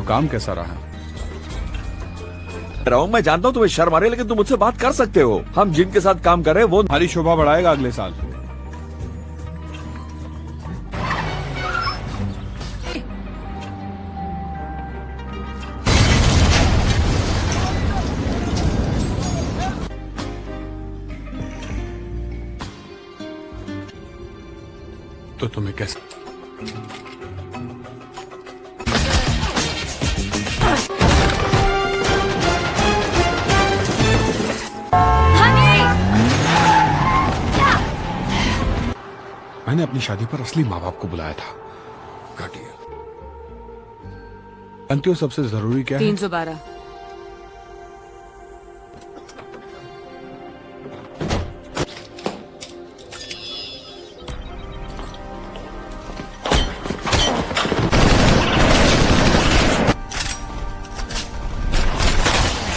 तो काम कैसा रहा? मैं जानता हूँ तुम्हें शर्म आ रही है, लेकिन तुम मुझसे बात कर सकते हो। हम जिनके साथ काम कर रहे हैं वो हमारी शोभा बढ़ाएगा अगले साल। तो तुम्हें कैसे? मैंने अपनी शादी पर असली माँ बाप को बुलाया था। घटिया। जानती हो सबसे जरूरी क्या है? 312।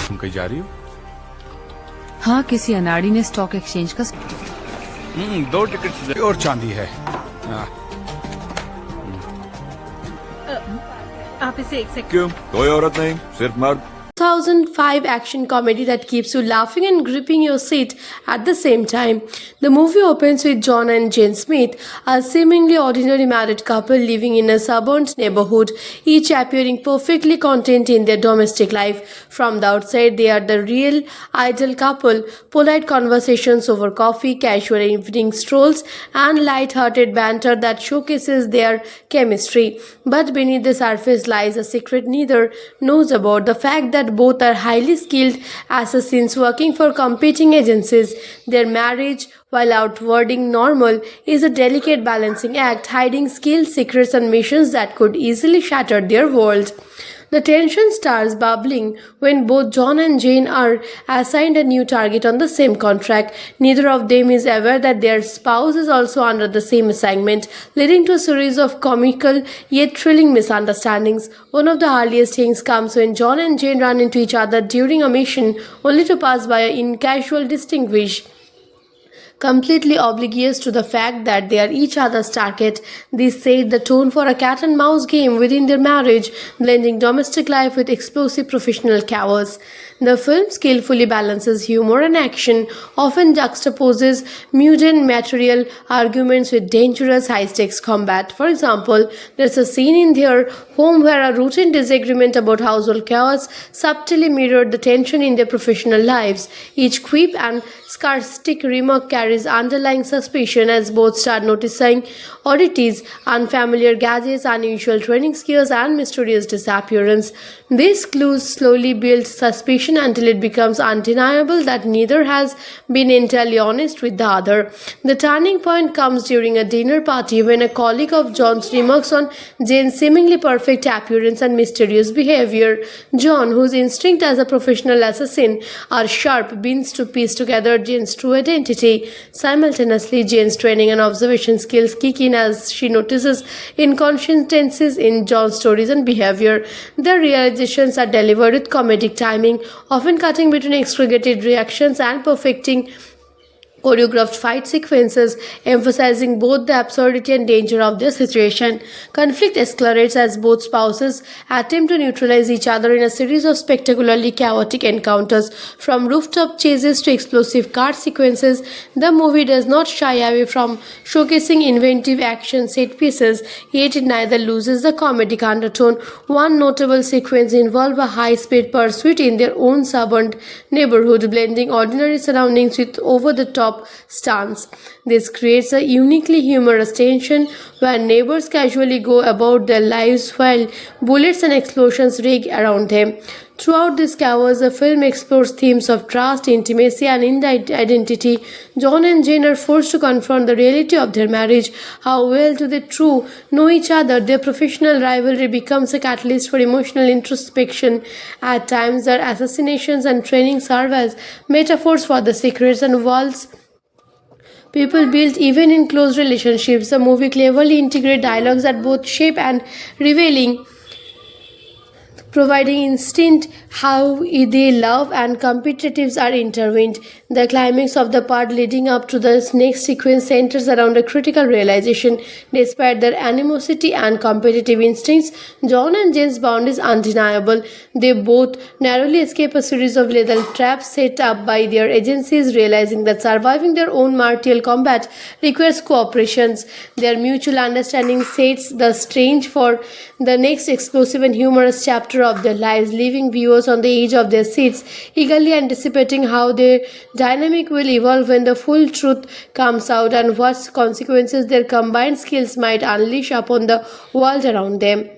तुम कहीं जा रही हो? हाँ, किसी अनाड़ी ने स्टॉक एक्सचेंज का 2 टिकट और चांदी है। आप इसे एक सेकंड। क्यों? कोई औरत नहीं, सिर्फ मर्द। 2005 action comedy that keeps you laughing and gripping your seat at the same time. The movie opens with John and Jane Smith, a seemingly ordinary married couple living in a suburban neighborhood, each appearing perfectly content in their domestic life. From the outside, they are the real ideal couple, polite conversations over coffee, casual evening strolls, and light-hearted banter that showcases their chemistry. But beneath the surface lies a secret neither knows about, the fact that both are highly skilled assassins working for competing agencies. Their marriage, while outwarding normal, is a delicate balancing act, hiding skills, secrets, and missions that could easily shatter their world. The tension starts bubbling when both John and Jane are assigned a new target on the same contract. Neither of them is aware that their spouse is also under the same assignment, leading to a series of comical yet thrilling misunderstandings. One of the earliest things comes when John and Jane run into each other during a mission, only to pass by in casual distinguish, completely oblivious to the fact that they are each other's target. This set the tone for a cat and mouse game within their marriage, blending domestic life with explosive professional chaos. The film skillfully balances humor and action, often juxtaposes mundane material arguments with dangerous high-stakes combat. For example, there's a scene in their home where a routine disagreement about household chaos subtly mirrored the tension in their professional lives. Each quip and sarcastic remark carries underlying suspicion as both start noticing oddities, unfamiliar gadgets, unusual training skills, and mysterious disappearance. These clues slowly build suspicion until it becomes undeniable that neither has been entirely honest with the other. The turning point comes during a dinner party when a colleague of John's remarks on Jane's seemingly perfect appearance and mysterious behavior. John, whose instinct as a professional assassin are sharp, begins to piece together Jane's true identity. Simultaneously, Jane's training and observation skills kick in as she notices inconsistencies in John's stories and behavior. Their realizations are delivered with comedic timing, often cutting between exaggerated reactions and perfecting choreographed fight sequences, emphasizing both the absurdity and danger of their situation. Conflict escalates as both spouses attempt to neutralize each other in a series of spectacularly chaotic encounters. From rooftop chases to explosive car sequences, the movie does not shy away from showcasing inventive action set pieces, yet it neither loses the comedic undertone. One notable sequence involves a high-speed pursuit in their own suburban neighborhood, blending ordinary surroundings with over-the-top stunts. This creates a uniquely humorous tension where neighbors casually go about their lives while bullets and explosions ring around them. Throughout this chaos, the film explores themes of trust, intimacy, and identity. John and Jane are forced to confront the reality of their marriage. How well do they truly know each other? Their professional rivalry becomes a catalyst for emotional introspection. At times, their assassinations and training serve as metaphors for the secrets and walls people build even in close relationships. The movie cleverly integrates dialogues that both shape and revealing, providing instinct how they love and competitives are intertwined. The climax of the part leading up to the next sequence centers around a critical realization. Despite their animosity and competitive instincts, John and Jane's bond is undeniable. They both narrowly escape a series of lethal traps set up by their agencies, realizing that surviving their own martial combat requires cooperation. Their mutual understanding sets the stage for the next explosive and humorous chapter of their lives, leaving viewers on the edge of their seats, eagerly anticipating how their dynamic will evolve when the full truth comes out and what consequences their combined skills might unleash upon the world around them.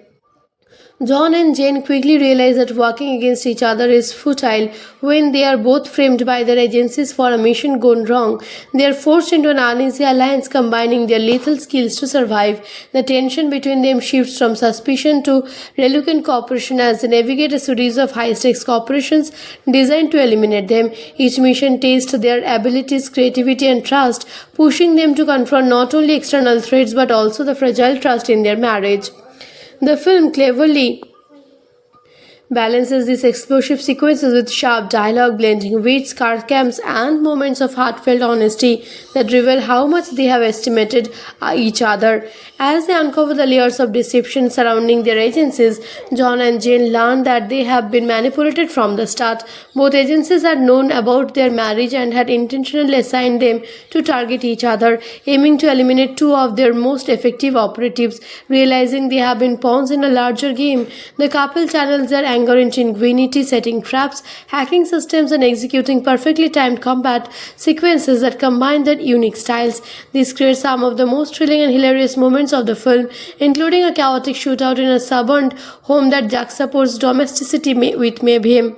John and Jane quickly realize that working against each other is futile when they are both framed by their agencies for a mission gone wrong. They are forced into an uneasy alliance combining their lethal skills to survive. The tension between them shifts from suspicion to reluctant cooperation as they navigate a series of high-stakes operations designed to eliminate them. Each mission tests their abilities, creativity and trust, pushing them to confront not only external threats but also the fragile trust in their marriage. The film cleverly balances these explosive sequences with sharp dialogue, blending wit, sarcasm, and moments of heartfelt honesty that reveal how much they have estimated each other. As they uncover the layers of deception surrounding their agencies, John and Jane learn that they have been manipulated from the start. Both agencies had known about their marriage and had intentionally assigned them to target each other, aiming to eliminate two of their most effective operatives. Realizing they have been pawns in a larger game, the couple channels their anger into ingenuity, setting traps, hacking systems, and executing perfectly timed combat sequences that combine their unique styles. This creates some of the most thrilling and hilarious moments of the film, including a chaotic shootout in a suburban home that juxtaposes domesticity with mayhem.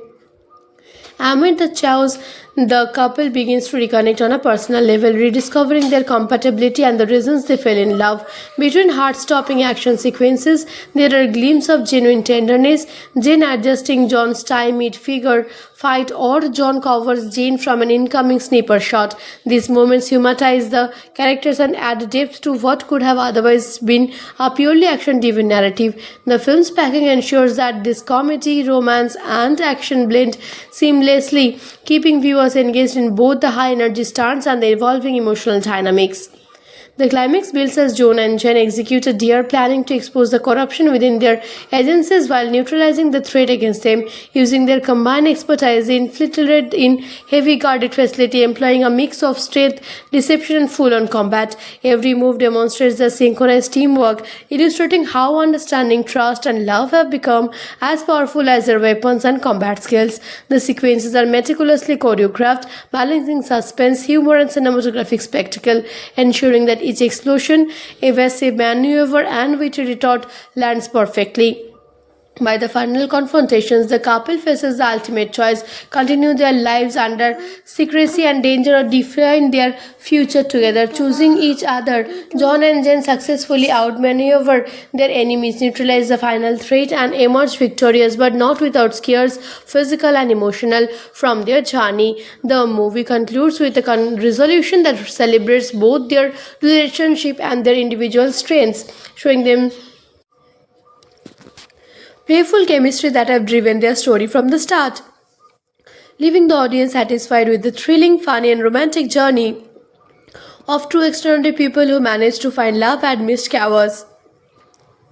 Amid the chaos, the couple begins to reconnect on a personal level, rediscovering their compatibility and the reasons they fell in love. Between heart-stopping action sequences, there are glimpses of genuine tenderness, Jane adjusting John's stymied figure fight, or John covers Jane from an incoming sniper shot. These moments humanize the characters and add depth to what could have otherwise been a purely action-driven narrative. The film's packing ensures that this comedy, romance, and action blend seamlessly, keeping viewers engaged in both the high energy stunts and the evolving emotional dynamics. The climax builds as John and Jen execute a dare planning to expose the corruption within their agencies while neutralizing the threat against them, using their combined expertise infiltrated in heavy guarded facility, employing a mix of strength, deception and full-on combat. Every move demonstrates their synchronized teamwork, illustrating how understanding, trust and love have become as powerful as their weapons and combat skills. The sequences are meticulously choreographed, balancing suspense, humor and cinematographic spectacle, ensuring that each explosion, evasive maneuver and witty retort lands perfectly. By the final confrontations, the couple faces the ultimate choice: continue their lives under secrecy and danger or define their future together. Choosing each other, John and Jen successfully outmaneuver their enemies, neutralize the final threat and emerge victorious, but not without scares, physical and emotional, from their journey. The movie concludes with a resolution that celebrates both their relationship and their individual strengths, showing them playful chemistry that have driven their story from the start, leaving the audience satisfied with the thrilling, funny and romantic journey of two extraordinary people who manage to find love amidst chaos.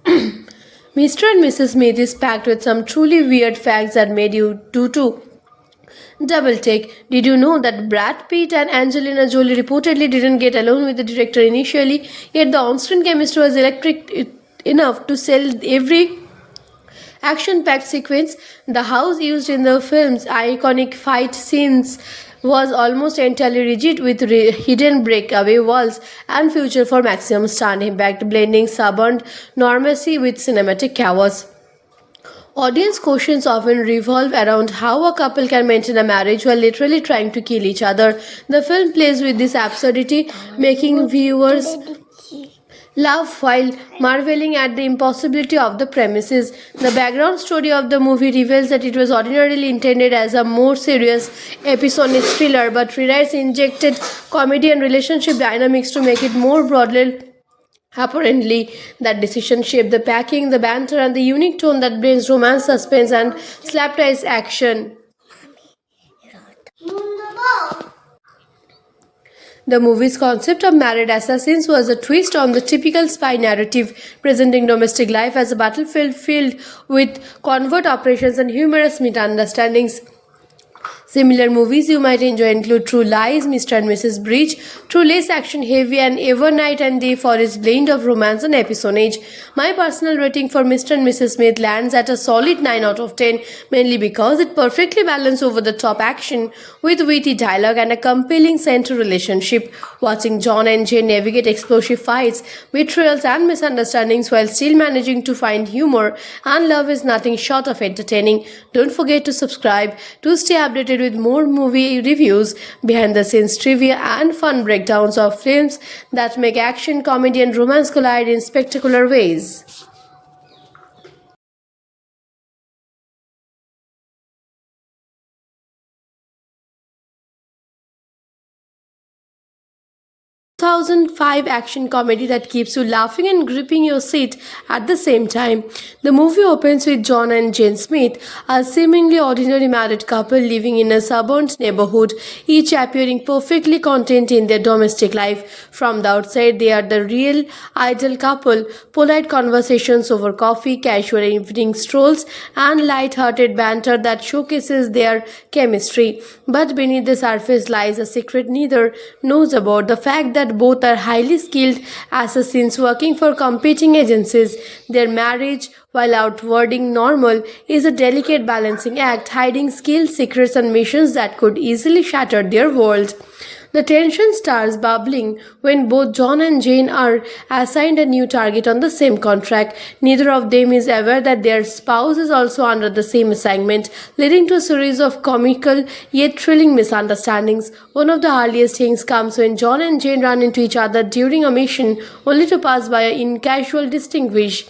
Mr. and Mrs. Smith is packed with some truly weird facts that made you do too. Double take. Did you know that Brad Pitt and Angelina Jolie reportedly didn't get along with the director initially, yet the on-screen chemistry was electric enough to sell every action-packed sequence? The house used in the film's iconic fight scenes was almost entirely rigid with hidden breakaway walls and feature for maximum stunt impact, blending suburban normalcy with cinematic chaos. Audience questions often revolve around how a couple can maintain a marriage while literally trying to kill each other. The film plays with this absurdity, making viewers laugh while marveling at the impossibility of the premises. The background story of the movie reveals that it was ordinarily intended as a more serious episodic thriller, but rewrites injected comedy and relationship dynamics to make it more broadly. Apparently, that decision shaped the packing, the banter, and the unique tone that brings romance, suspense, and slapdash action. The movie's concept of married assassins was a twist on the typical spy narrative, presenting domestic life as a battlefield filled with covert operations and humorous misunderstandings. Similar movies you might enjoy include True Lies, Mr. and Mrs. Bridge, True less action heavy, and Ever Night and Day for its blend of romance and espionage. My personal rating for Mr. and Mrs. Smith lands at a solid 9 out of 10, mainly because it perfectly balances over-the-top action with witty dialogue and a compelling central relationship. Watching John and Jane navigate explosive fights, betrayals, and misunderstandings while still managing to find humor and love is nothing short of entertaining. Don't forget to subscribe to stay updated with more movie reviews, behind the scenes trivia, and fun breakdowns of films that make action, comedy, and romance collide in spectacular ways. Two 2005 action comedy that keeps you laughing and gripping your seat at the same time. The movie opens with John and Jane Smith, a seemingly ordinary married couple living in a suburban neighborhood, each appearing perfectly content in their domestic life. From the outside, they are the real ideal couple, polite conversations over coffee, casual evening strolls, and light-hearted banter that showcases their chemistry. But beneath the surface lies a secret neither knows about, the fact that both are highly skilled assassins working for competing agencies. Their marriage, while outwarding normal, is a delicate balancing act, hiding skills, secrets, and missions that could easily shatter their world. The tension starts bubbling when both John and Jane are assigned a new target on the same contract. Neither of them is aware that their spouse is also under the same assignment, leading to a series of comical yet thrilling misunderstandings. One of the earliest things comes when John and Jane run into each other during a mission, only to pass by in casual distinguish,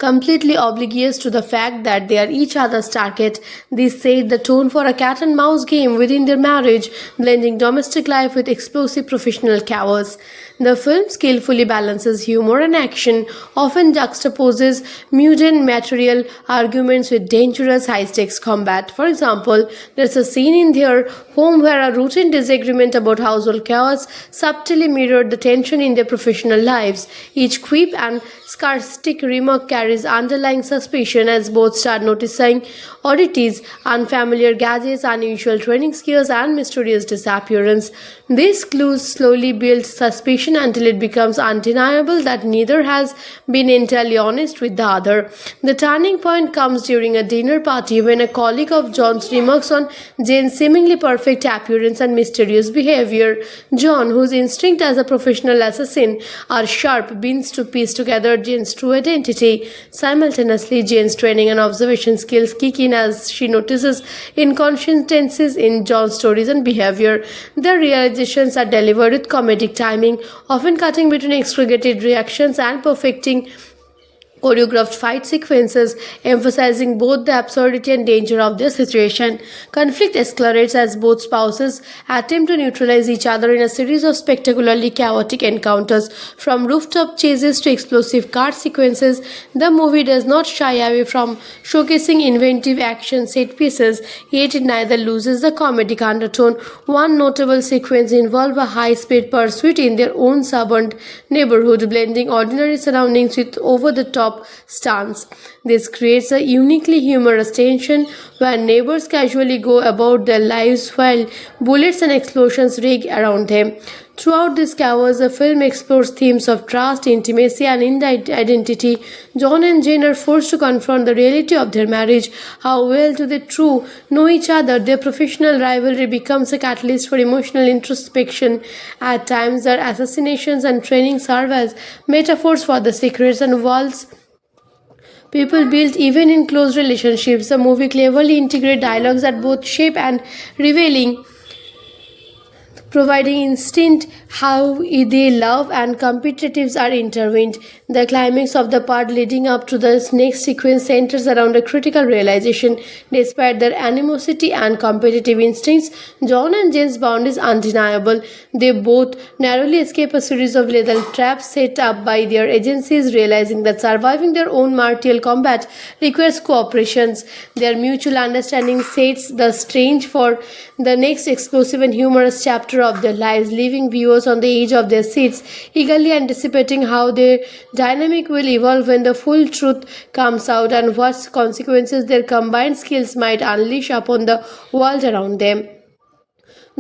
completely oblivious to the fact that they are each other's target. This set the tone for a cat and mouse game within their marriage, blending domestic life with explosive professional chaos. The film skillfully balances humor and action, often juxtaposes mundane material arguments with dangerous high-stakes combat. For example, there's a scene in their home where a routine disagreement about household chaos subtly mirrored the tension in their professional lives. Each quip and sarcastic remark carries underlying suspicion as both start noticing oddities, unfamiliar gadgets, unusual training skills, and mysterious disappearance. These clues slowly build suspicion until it becomes undeniable that neither has been entirely honest with the other. The turning point comes during a dinner party when a colleague of John's remarks on Jane's seemingly perfect appearance and mysterious behavior. John, whose instinct as a professional assassin are sharp, begins to piece together Jane's true identity. Simultaneously, Jane's training and observation skills kick in as she notices inconsistencies in John's stories and behavior. Their realizations are delivered with comedic timing, often cutting between exaggerated reactions and perfecting choreographed fight sequences, emphasizing both the absurdity and danger of their situation. Conflict escalates as both spouses attempt to neutralize each other in a series of spectacularly chaotic encounters. From rooftop chases to explosive car sequences, the movie does not shy away from showcasing inventive action set pieces, yet it neither loses the comedic undertone. One notable sequence involves a high-speed pursuit in their own suburban neighborhood, blending ordinary surroundings with over-the-top stunts. This creates a uniquely humorous tension where neighbors casually go about their lives while bullets and explosions ring around them. Throughout this chaos, the film explores themes of trust, intimacy, and identity. John and Jane are forced to confront the reality of their marriage. How well do they truly know each other? Their professional rivalry becomes a catalyst for emotional introspection. At times, their assassinations and training serve as metaphors for the secrets and walls people build even in close relationships. The movie cleverly integrates dialogues that both shape and revealing, providing instinct how they love and competitives are intertwined. The climax of the part leading up to the next sequence centers around a critical realization. Despite their animosity and competitive instincts, John and Jane's bond is undeniable. They both narrowly escape a series of lethal traps set up by their agencies, realizing that surviving their own martial combat requires cooperation. Their mutual understanding sets the stage for the next explosive and humorous chapter of their lives, leaving viewers on the edge of their seats, eagerly anticipating how their dynamic will evolve when the full truth comes out and what consequences their combined skills might unleash upon the world around them.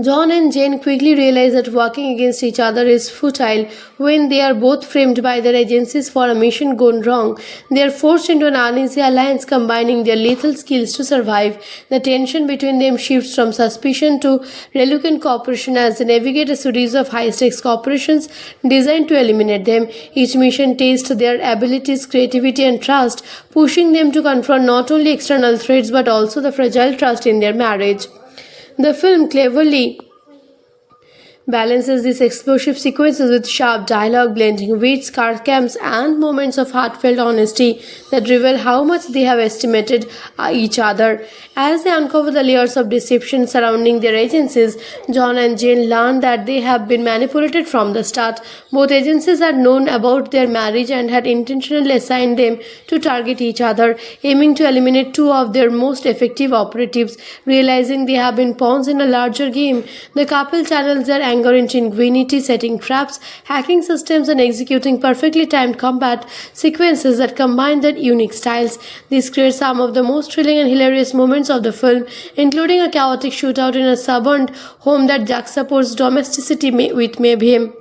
John and Jane quickly realize that working against each other is futile when they are both framed by their agencies for a mission gone wrong. They are forced into an uneasy alliance combining their lethal skills to survive. The tension between them shifts from suspicion to reluctant cooperation as they navigate a series of high-stakes operations designed to eliminate them. Each mission tests their abilities, creativity and trust, pushing them to confront not only external threats but also the fragile trust in their marriage. The film cleverly balances these explosive sequences with sharp dialogue, blending wit, sarcasm, and moments of heartfelt honesty that reveal how much they have estimated each other. As they uncover the layers of deception surrounding their agencies, John and Jane learn that they have been manipulated from the start. Both agencies had known about their marriage and had intentionally assigned them to target each other, aiming to eliminate two of their most effective operatives. Realizing they have been pawns in a larger game, the couple channels their anger into ingenuity, setting traps, hacking systems, and executing perfectly timed combat sequences that combine their unique styles. This creates some of the most thrilling and hilarious moments of the film, including a chaotic shootout in a suburban home that juxtaposes domesticity with mayhem.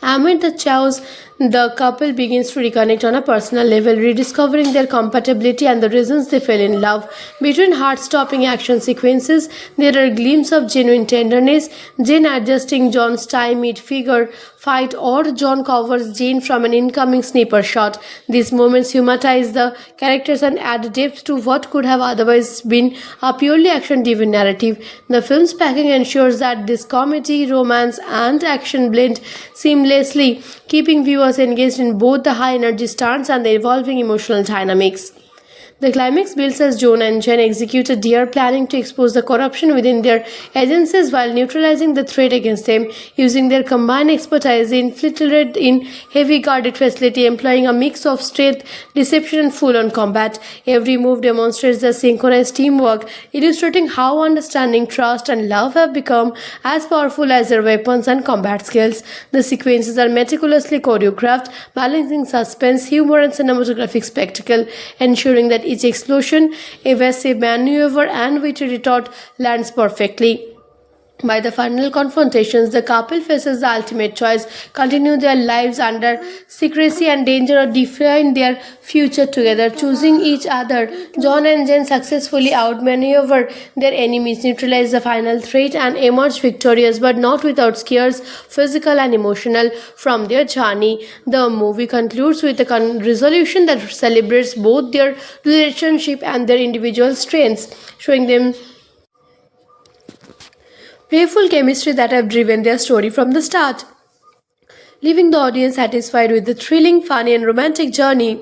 Amid the chaos, the couple begins to reconnect on a personal level, rediscovering their compatibility and the reasons they fell in love. Between heart-stopping action sequences, there are glimpses of genuine tenderness, Jane adjusting John's tie mid-figure fight or John covers Jane from an incoming sniper shot. These moments humanize the characters and add depth to what could have otherwise been a purely action-driven narrative. The film's packing ensures that this comedy, romance, and action blend seamlessly, keeping viewers engaged in both the high energy stunts and the evolving emotional dynamics. The climax builds as John and Jen execute a dare planning to expose the corruption within their agencies while neutralizing the threat against them, using their combined expertise. They infiltrate in heavy guarded facility, employing a mix of strength, deception, and full-on combat. Every move demonstrates their synchronized teamwork, illustrating how understanding, trust, and love have become as powerful as their weapons and combat skills. The sequences are meticulously choreographed, balancing suspense, humor, and cinematographic spectacle, ensuring that each explosion, evasive maneuver, and witty retort lands perfectly. By the final confrontations, the couple faces the ultimate choice: continue their lives under secrecy and danger or define their future together. Choosing each other, John and Jen successfully outmaneuver their enemies, neutralize the final threat, and emerge victorious, but not without scares, physical and emotional, from their journey. The movie concludes with a resolution that celebrates both their relationship and their individual strengths, showing them playful chemistry that have driven their story from the start, leaving the audience satisfied with the thrilling, funny, and romantic journey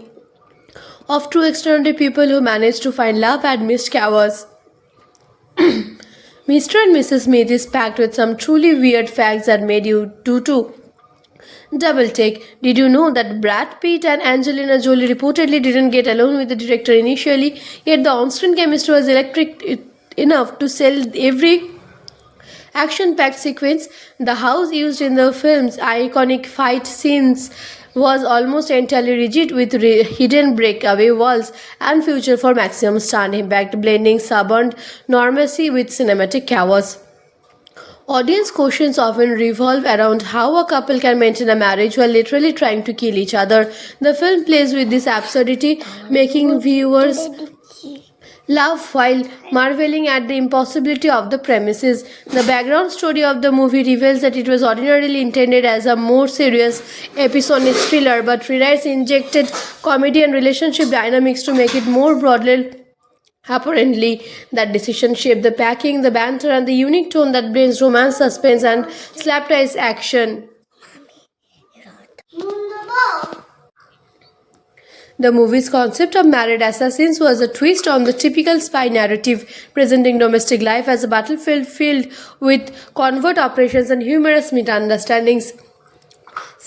of two extraordinary people who manage to find love amidst chaos. Mr. and Mrs. Smith is packed with some truly weird facts that made you do too. Double take. Did you know that Brad Pitt and Angelina Jolie reportedly didn't get along with the director initially, yet the on-screen chemistry was electric enough to sell every action-packed sequence? The house used in the film's iconic fight scenes was almost entirely rigid with hidden breakaway walls and feature for maximum stunt impact, blending suburban normalcy with cinematic chaos. Audience questions often revolve around how a couple can maintain a marriage while literally trying to kill each other. The film plays with this absurdity, making viewers laugh while marveling at the impossibility of the premises. The background story of the movie reveals that it was ordinarily intended as a more serious episodic thriller, but rewrites injected comedy and relationship dynamics to make it more broadly. Apparently, that decision shaped the packing, the banter, and the unique tone that blends romance, suspense, and slapdash action. The movie's concept of married assassins was a twist on the typical spy narrative, presenting domestic life as a battlefield filled with covert operations and humorous misunderstandings.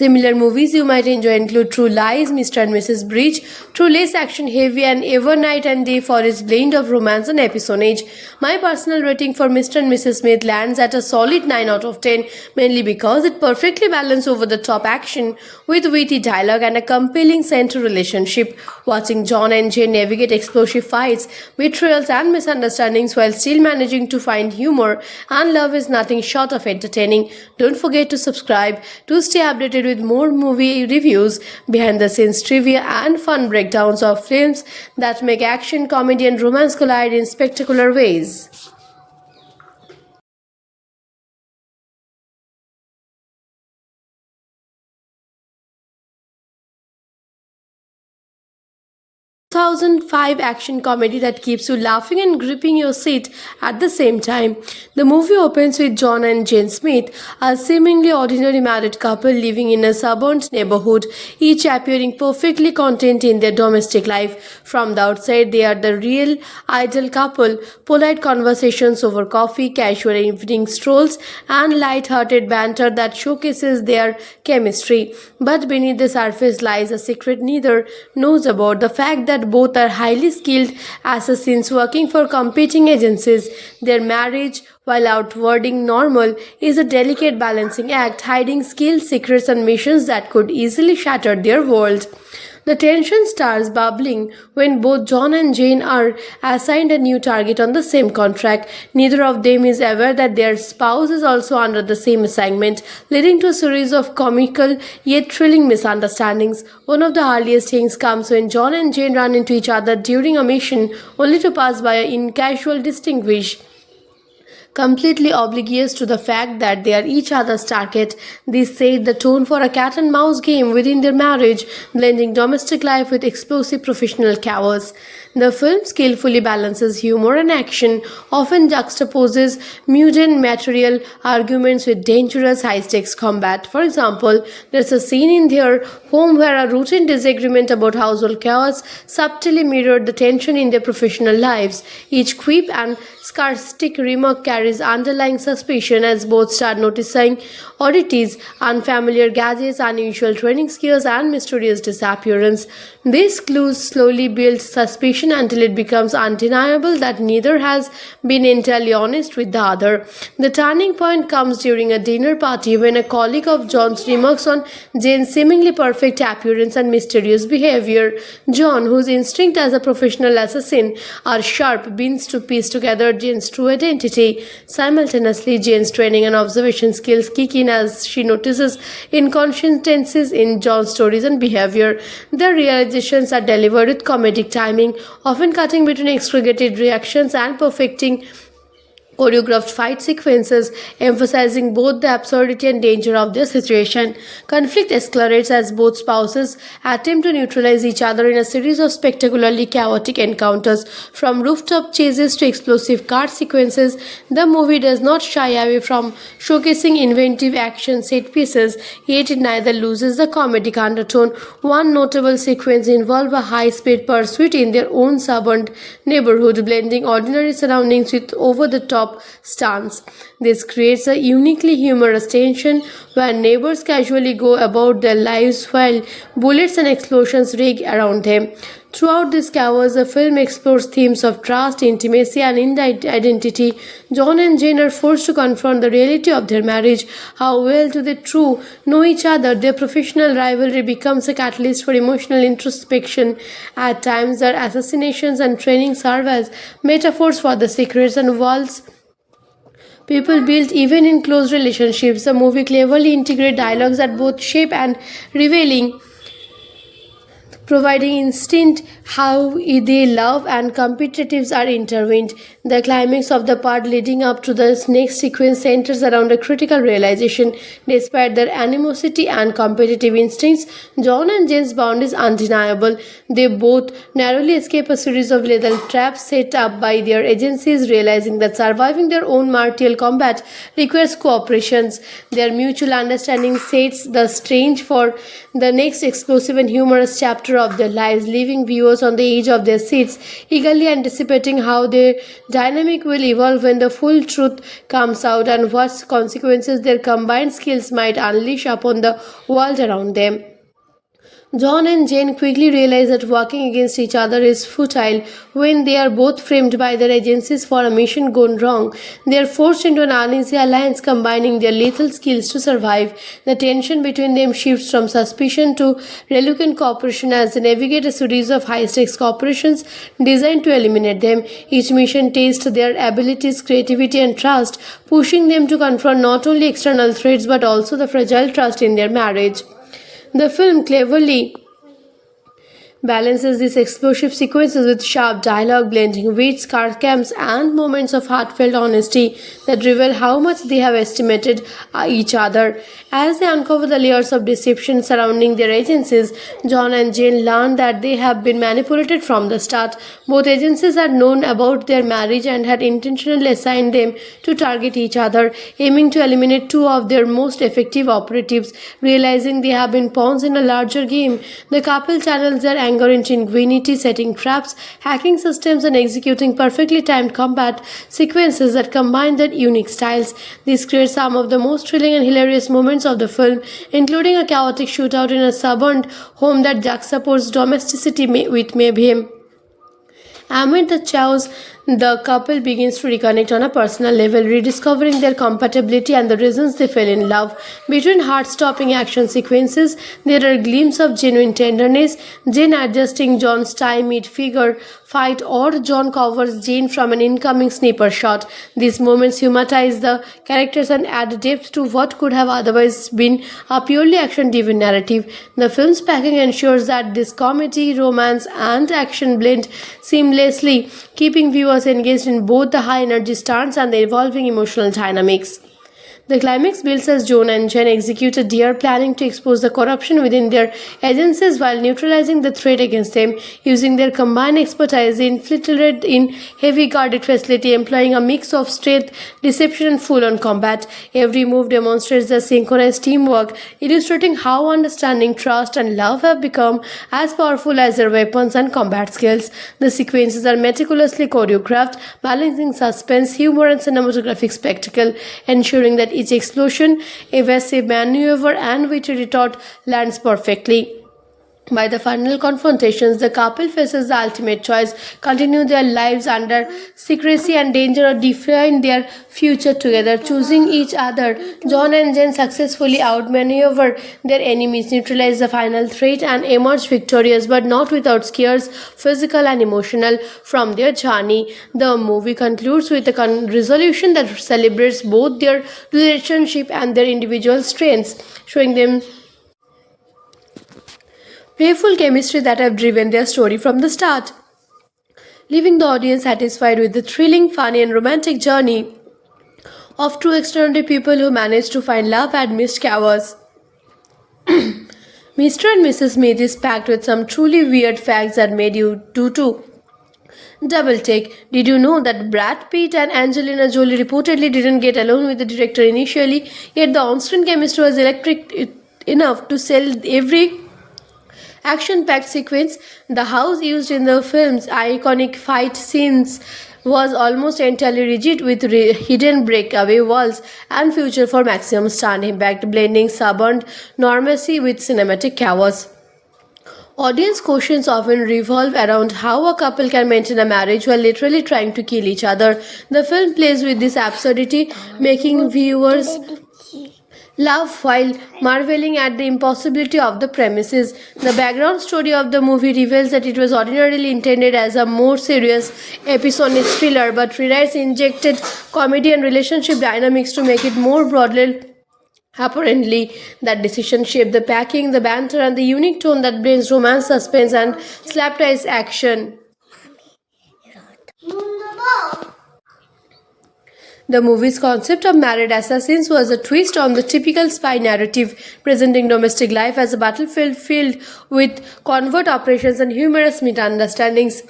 Similar movies you might enjoy include True Lies, Mr. and Mrs. Bridge, True less action heavy, and Ever Night and Day for its blend of romance and espionage. My personal rating for Mr. and Mrs. Smith lands at a solid 9 out of 10, mainly because it perfectly balances over the top action with witty dialogue and a compelling central relationship. Watching John and Jane navigate explosive fights, betrayals, and misunderstandings while still managing to find humor and love is nothing short of entertaining. Don't forget to subscribe to stay updated with more movie reviews, behind the scenes trivia, and fun breakdowns of films that make action, comedy, and romance collide in spectacular ways. 2005 action comedy that keeps you laughing and gripping your seat at the same time. The movie opens with John and Jane Smith, a seemingly ordinary married couple living in a suburban neighborhood, each appearing perfectly content in their domestic life. From the outside, they are the real ideal couple, polite conversations over coffee, casual evening strolls, and light-hearted banter that showcases their chemistry. But beneath the surface lies a secret neither knows about, the fact that both are highly skilled assassins working for competing agencies. Their marriage, while outwardly normal, is a delicate balancing act, hiding skills, secrets, and missions that could easily shatter their world. The tension starts bubbling when both John and Jane are assigned a new target on the same contract. Neither of them is aware that their spouse is also under the same assignment, leading to a series of comical yet thrilling misunderstandings. One of the earliest things comes when John and Jane run into each other during a mission, only to pass by in casual distinguish, completely oblivious to the fact that they are each other's target. This set the tone for a cat and mouse game within their marriage, blending domestic life with explosive professional chaos. The film skillfully balances humor and action, often juxtaposes mundane material arguments with dangerous high-stakes combat. For example, there's a scene in their home where a routine disagreement about household chaos subtly mirrored the tension in their professional lives. Each quip and sarcastic remark carries underlying suspicion as both start noticing oddities, unfamiliar gadgets, unusual training skills, and mysterious disappearance. These clues slowly build suspicion until it becomes undeniable that neither has been entirely honest with the other. The turning point comes during a dinner party when a colleague of John's remarks on Jane's seemingly perfect appearance and mysterious behavior. John, whose instincts as a professional assassin are sharp, begins to piece together Jane's true identity. Simultaneously, Jane's training and observation skills kick in as she notices inconsistencies in John's stories and behavior. Their realizations are delivered with comedic timing, often cutting between exaggerated reactions and perfecting choreographed fight sequences, emphasizing both the absurdity and danger of their situation. Conflict escalates as both spouses attempt to neutralize each other in a series of spectacularly chaotic encounters. From rooftop chases to explosive car sequences, the movie does not shy away from showcasing inventive action set pieces, yet it neither loses the comedic undertone. One notable sequence involves a high-speed pursuit in their own suburban neighborhood, blending ordinary surroundings with over-the-top stunts. This creates a uniquely humorous tension where neighbors casually go about their lives while bullets and explosions ring around them. Throughout this chaos, the film explores themes of trust, intimacy, and identity. John and Jane are forced to confront the reality of their marriage. How well do they truly know each other? Their professional rivalry becomes a catalyst for emotional introspection. At times, their assassinations and training serve as metaphors for the secrets and walls people build even in close relationships. The movie cleverly integrates dialogues that both shape and revealing, providing instinct how they love and competitives are intertwined. The climax of the part leading up to the next sequence centers around a critical realization. Despite their animosity and competitive instincts, John and Jane's bond is undeniable. They both narrowly escape a series of lethal traps set up by their agencies, realizing that surviving their own martial combat requires cooperation. Their mutual understanding sets the stage for the next explosive and humorous chapter chapter of their lives, leaving viewers on the edge of their seats, eagerly anticipating how their dynamic will evolve when the full truth comes out and what consequences their combined skills might unleash upon the world around them. John and Jane quickly realize that working against each other is futile when they are both framed by their agencies for a mission gone wrong. They are forced into an uneasy alliance combining their lethal skills to survive. The tension between them shifts from suspicion to reluctant cooperation as they navigate a series of high-stakes operations designed to eliminate them. Each mission tests their abilities, creativity and trust, pushing them to confront not only external threats but also the fragile trust in their marriage. The film cleverly balances these explosive sequences with sharp dialogue, blending wit, sarcasm, and moments of heartfelt honesty that reveal how much they have estimated each other. As they uncover the layers of deception surrounding their agencies, John and Jane learn that they have been manipulated from the start. Both agencies had known about their marriage and had intentionally assigned them to target each other, aiming to eliminate two of their most effective operatives. Realizing they have been pawns in a larger game, the couple channels their anger into ingenuity, setting traps, hacking systems, and executing perfectly timed combat sequences that combine their unique styles. This creates some of the most thrilling and hilarious moments of the film, including a chaotic shootout in a suburban home that juxtaposes domesticity with mayhem. Amid the chaos, the couple begins to reconnect on a personal level, rediscovering their compatibility and the reasons they fell in love. Between heart-stopping action sequences, there are glimpses of genuine tenderness, Jane adjusting John's tie mid-figure fight, or John covers Jane from an incoming sniper shot. These moments humanize the characters and add depth to what could have otherwise been a purely action-driven narrative. The film's packing ensures that this comedy, romance, and action blend seamlessly, keeping viewers engaged in both the high energy stunts and the evolving emotional dynamics. The climax builds as John and Jen execute a dare planning to expose the corruption within their agencies while neutralizing the threat against them, using their combined expertise infiltrated in heavy guarded facility, employing a mix of strength, deception and full-on combat. Every move demonstrates the synchronized teamwork, illustrating how understanding, trust and love have become as powerful as their weapons and combat skills. The sequences are meticulously choreographed, balancing suspense, humor and cinematographic spectacle, ensuring that each explosion, evasive maneuver and witty retort lands perfectly. By the final confrontations, the couple faces the ultimate choice: continue their lives under secrecy and danger or define their future together. Choosing each other, John and Jane successfully outmaneuver their enemies, neutralize the final threat and emerge victorious, but not without scares, physical and emotional, from their journey. The movie concludes with a resolution that celebrates both their relationship and their individual strengths, showing them playful chemistry that have driven their story from the start, leaving the audience satisfied with the thrilling, funny and romantic journey of two extraordinary people who manage to find love amidst chaos. Mr. and Mrs. Smith is packed with some truly weird facts that made you do too. Double take. Did you know that Brad Pitt and Angelina Jolie reportedly didn't get along with the director initially, yet the on-screen chemistry was electric enough to sell every action-packed sequence? The house used in the film's iconic fight scenes was almost entirely rigid with hidden breakaway walls and featured for maximum stunt impact, blending suburban normalcy with cinematic chaos. Audience questions often revolve around how a couple can maintain a marriage while literally trying to kill each other. The film plays with this absurdity, making viewers laugh while marveling at the impossibility of the premises. The background story of the movie reveals that it was ordinarily intended as a more serious episodic thriller, but rewrites injected comedy and relationship dynamics to make it more broadly. Apparently, that decision shaped the packing, the banter, and the unique tone that blends romance, suspense, and slapdash action. The movie's concept of married assassins was a twist on the typical spy narrative, presenting domestic life as a battlefield filled with covert operations and humorous misunderstandings.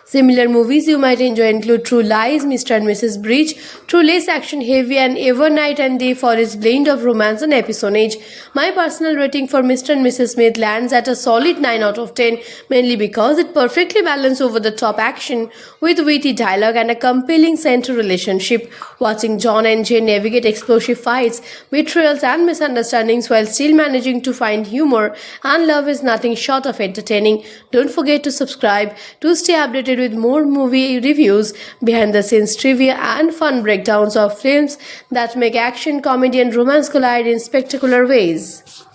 Similar movies you might enjoy include True Lies, Mr. and Mrs. Bridge, True Less action heavy, and Ever Night and Day for its blend of romance and episonage. My personal rating for Mr. and Mrs. Smith lands at a solid 9 out of 10, mainly because it perfectly balances over the top action with witty dialogue and a compelling center relationship. Watching John and Jane navigate explosive fights, betrayals, and misunderstandings while still managing to find humor and love is nothing short of entertaining. Don't forget to subscribe to stay updated with more movie reviews, behind the scenes trivia, and fun breakdowns of films that make action, comedy, and romance collide in spectacular ways.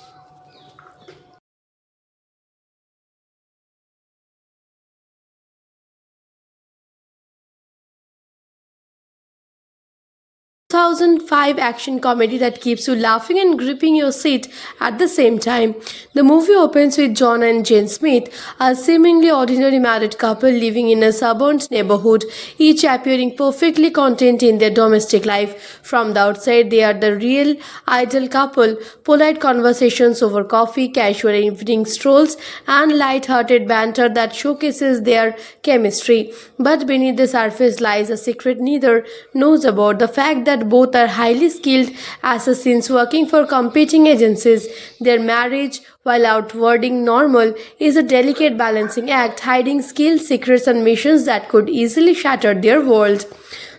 2005 action comedy that keeps you laughing and gripping your seat at the same time. The movie opens with John and Jane Smith, a seemingly ordinary married couple living in a suburban neighborhood, each appearing perfectly content in their domestic life. From the outside, they are the real ideal couple, polite conversations over coffee, casual evening strolls, and light-hearted banter that showcases their chemistry. But beneath the surface lies a secret neither knows about, the fact that both are highly skilled assassins working for competing agencies. Their marriage, while outwarding normal, is a delicate balancing act, hiding skills, secrets, and missions that could easily shatter their world.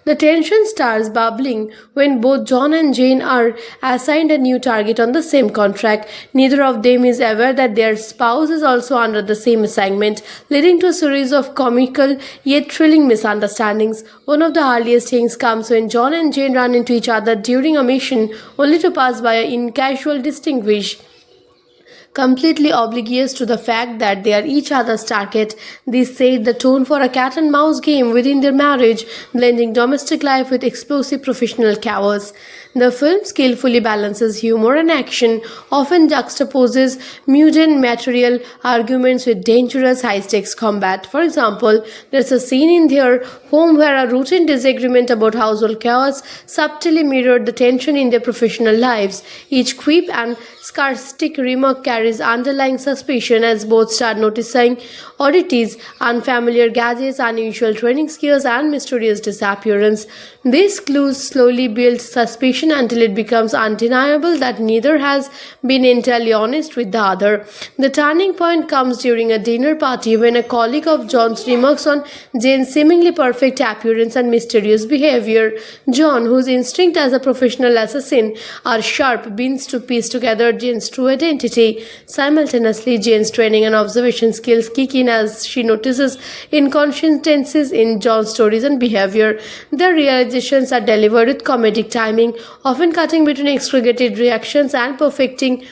The tension starts bubbling when both John and Jane are assigned a new target on the same contract. Neither of them is aware that their spouse is also under the same assignment, leading to a series of comical yet thrilling misunderstandings. One of the earliest things comes when John and Jane run into each other during a mission, only to pass by in casual distinguish, completely oblivious to the fact that they are each other's target. This set the tone for a cat and mouse game within their marriage, blending domestic life with explosive professional chaos. The film skillfully balances humor and action, often juxtaposes mundane material arguments with dangerous high-stakes combat. For example, there's a scene in their home where a routine disagreement about household chaos subtly mirrored the tension in their professional lives. Each quip and sarcastic remark carries underlying suspicion as both start noticing oddities, unfamiliar gadgets, unusual training skills, and mysterious disappearance. These clues slowly build suspicion until it becomes undeniable that neither has been entirely honest with the other. The turning point comes during a dinner party when a colleague of John's remarks on Jane's seemingly perfect appearance and mysterious behavior. John, whose instinct as a professional assassin are sharp, begins to piece together Jane's true identity. Simultaneously, Jane's training and observation skills kick in as she notices inconsistencies in John's stories and behavior. Their realizations are delivered with comedic timing, often cutting between exaggerated reactions and perfecting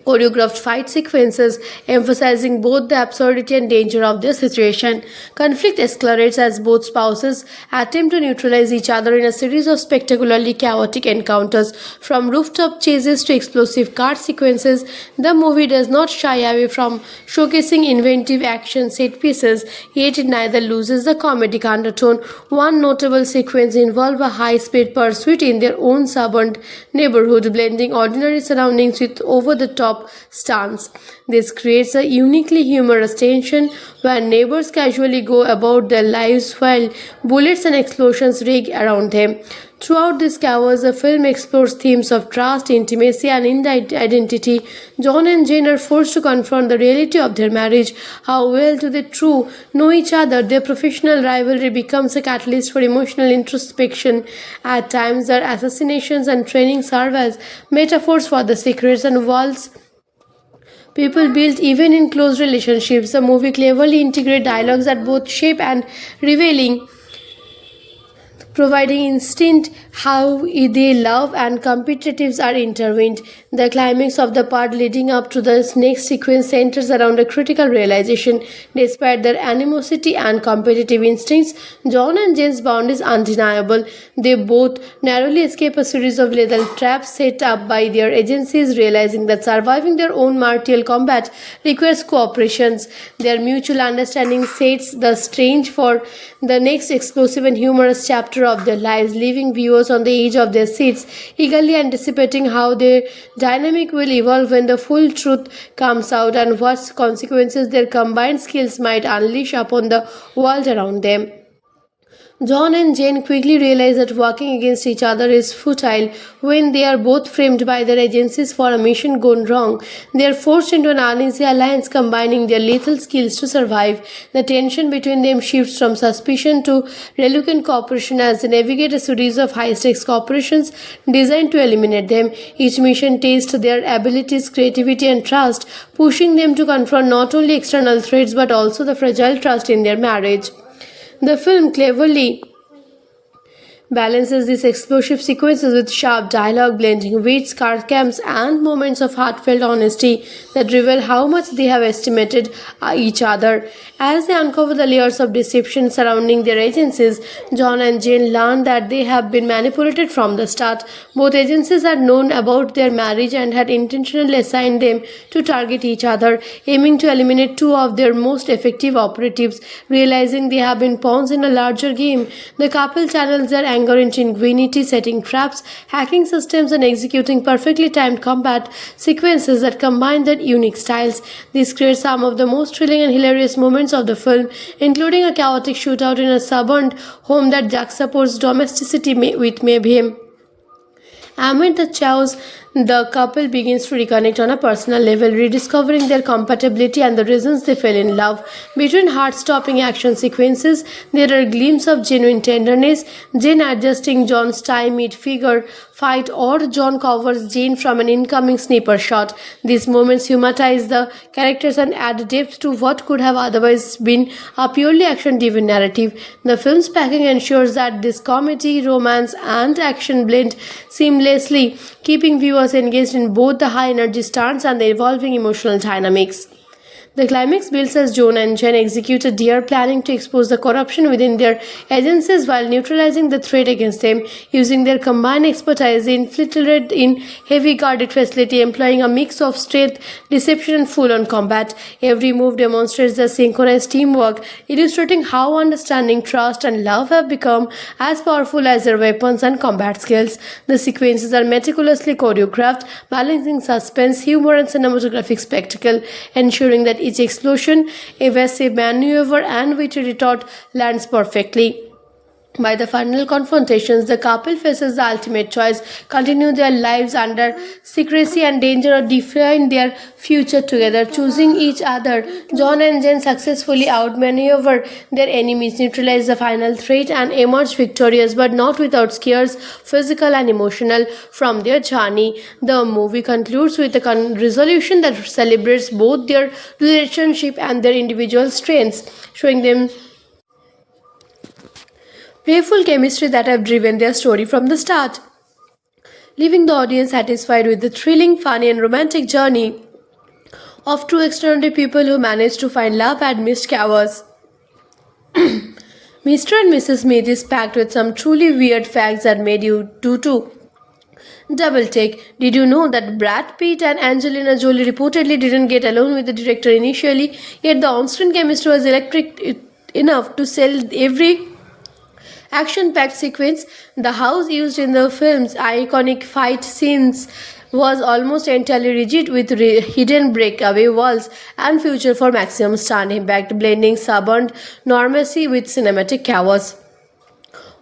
choreographed fight sequences, emphasizing both the absurdity and danger of their situation. Conflict escalates as both spouses attempt to neutralize each other in a series of spectacularly chaotic encounters. From rooftop chases to explosive car sequences, the movie does not shy away from showcasing inventive action set pieces, yet it neither loses the comedic undertone. One notable sequence involves a high-speed pursuit in their own suburban neighborhood, blending ordinary surroundings with over-the-top stunts. This creates a uniquely humorous tension where neighbors casually go about their lives while bullets and explosions ring around them. Throughout this chaos, the film explores themes of trust, intimacy, and identity. John and Jane are forced to confront the reality of their marriage. How well do they truly know each other? Their professional rivalry becomes a catalyst for emotional introspection. At times, their assassinations and training serve as metaphors for the secrets and walls people build even in close relationships. The movie cleverly integrates dialogues that both shape and revealing, providing instinct how they love and competitives are intertwined. The climax of the part leading up to the next sequence centers around a critical realization. Despite their animosity and competitive instincts, John and Jane's bond is undeniable. They both narrowly escape a series of lethal traps set up by their agencies, realizing that surviving their own martial combat requires cooperation. Their mutual understanding sets the stage for the next explosive and humorous chapter chapter of their lives, leaving viewers on the edge of their seats, eagerly anticipating how their dynamic will evolve when the full truth comes out and what consequences their combined skills might unleash upon the world around them. John and Jane quickly realize that working against each other is futile when they are both framed by their agencies for a mission gone wrong. They are forced into an uneasy alliance combining their lethal skills to survive. The tension between them shifts from suspicion to reluctant cooperation as they navigate a series of high-stakes operations designed to eliminate them. Each mission tests their abilities, creativity and trust, pushing them to confront not only external threats but also the fragile trust in their marriage. The film cleverly balances these explosive sequences with sharp dialogue, blending wit, sarcasm, and moments of heartfelt honesty that reveal how much they have estimated each other. As they uncover the layers of deception surrounding their agencies, John and Jane learn that they have been manipulated from the start. Both agencies had known about their marriage and had intentionally assigned them to target each other, aiming to eliminate two of their most effective operatives. Realizing they have been pawns in a larger game, the couple channels their anger into ingenuity, setting traps, hacking systems, and executing perfectly timed combat sequences that combine their unique styles. This creates some of the most thrilling and hilarious moments of the film, including a chaotic shootout in a suburban home that juxtaposes domesticity with mayhem. Amid the chaos, the couple begins to reconnect on a personal level, rediscovering their compatibility and the reasons they fell in love. Between heart-stopping action sequences, there are glimpses of genuine tenderness, Jane adjusting John's tie-mid figure fight or John covers Jane from an incoming sniper shot. These moments humanize the characters and add depth to what could have otherwise been a purely action-driven narrative. The film's packing ensures that this comedy, romance, and action blend seamlessly, keeping viewers engaged in both the high energy stunts and the evolving emotional dynamics. The climax builds as John and Jen execute a dare planning to expose the corruption within their agencies while neutralizing the threat against them. Using their combined expertise, they infiltrate in heavy guarded facility, employing a mix of strength, deception and full-on combat. Every move demonstrates the synchronized teamwork, illustrating how understanding, trust and love have become as powerful as their weapons and combat skills. The sequences are meticulously choreographed, balancing suspense, humor and cinematographic spectacle, ensuring that each explosion, evasive maneuver and witty retort lands perfectly. By the final confrontations, the couple faces the ultimate choice: continue their lives under secrecy and danger or define their future together. Choosing each other, John and Jen successfully outmaneuver their enemies, neutralize the final threat and emerge victorious, but not without scares, physical and emotional, from their journey. The movie concludes with a resolution that celebrates both their relationship and their individual strengths, showing them playful chemistry that have driven their story from the start, leaving the audience satisfied with the thrilling, funny and romantic journey of two extraordinary people who managed to find love amidst chaos. Mr. and Mrs. Smith is packed with some truly weird facts that made you do too. Double take. Did you know that Brad Pitt and Angelina Jolie reportedly didn't get along with the director initially, yet the on-screen chemistry was electric enough to sell every action-packed sequence? The house used in the film's iconic fight scenes was almost entirely rigid with hidden breakaway walls and featured for maximum stunt impact, blending suburban normalcy with cinematic chaos.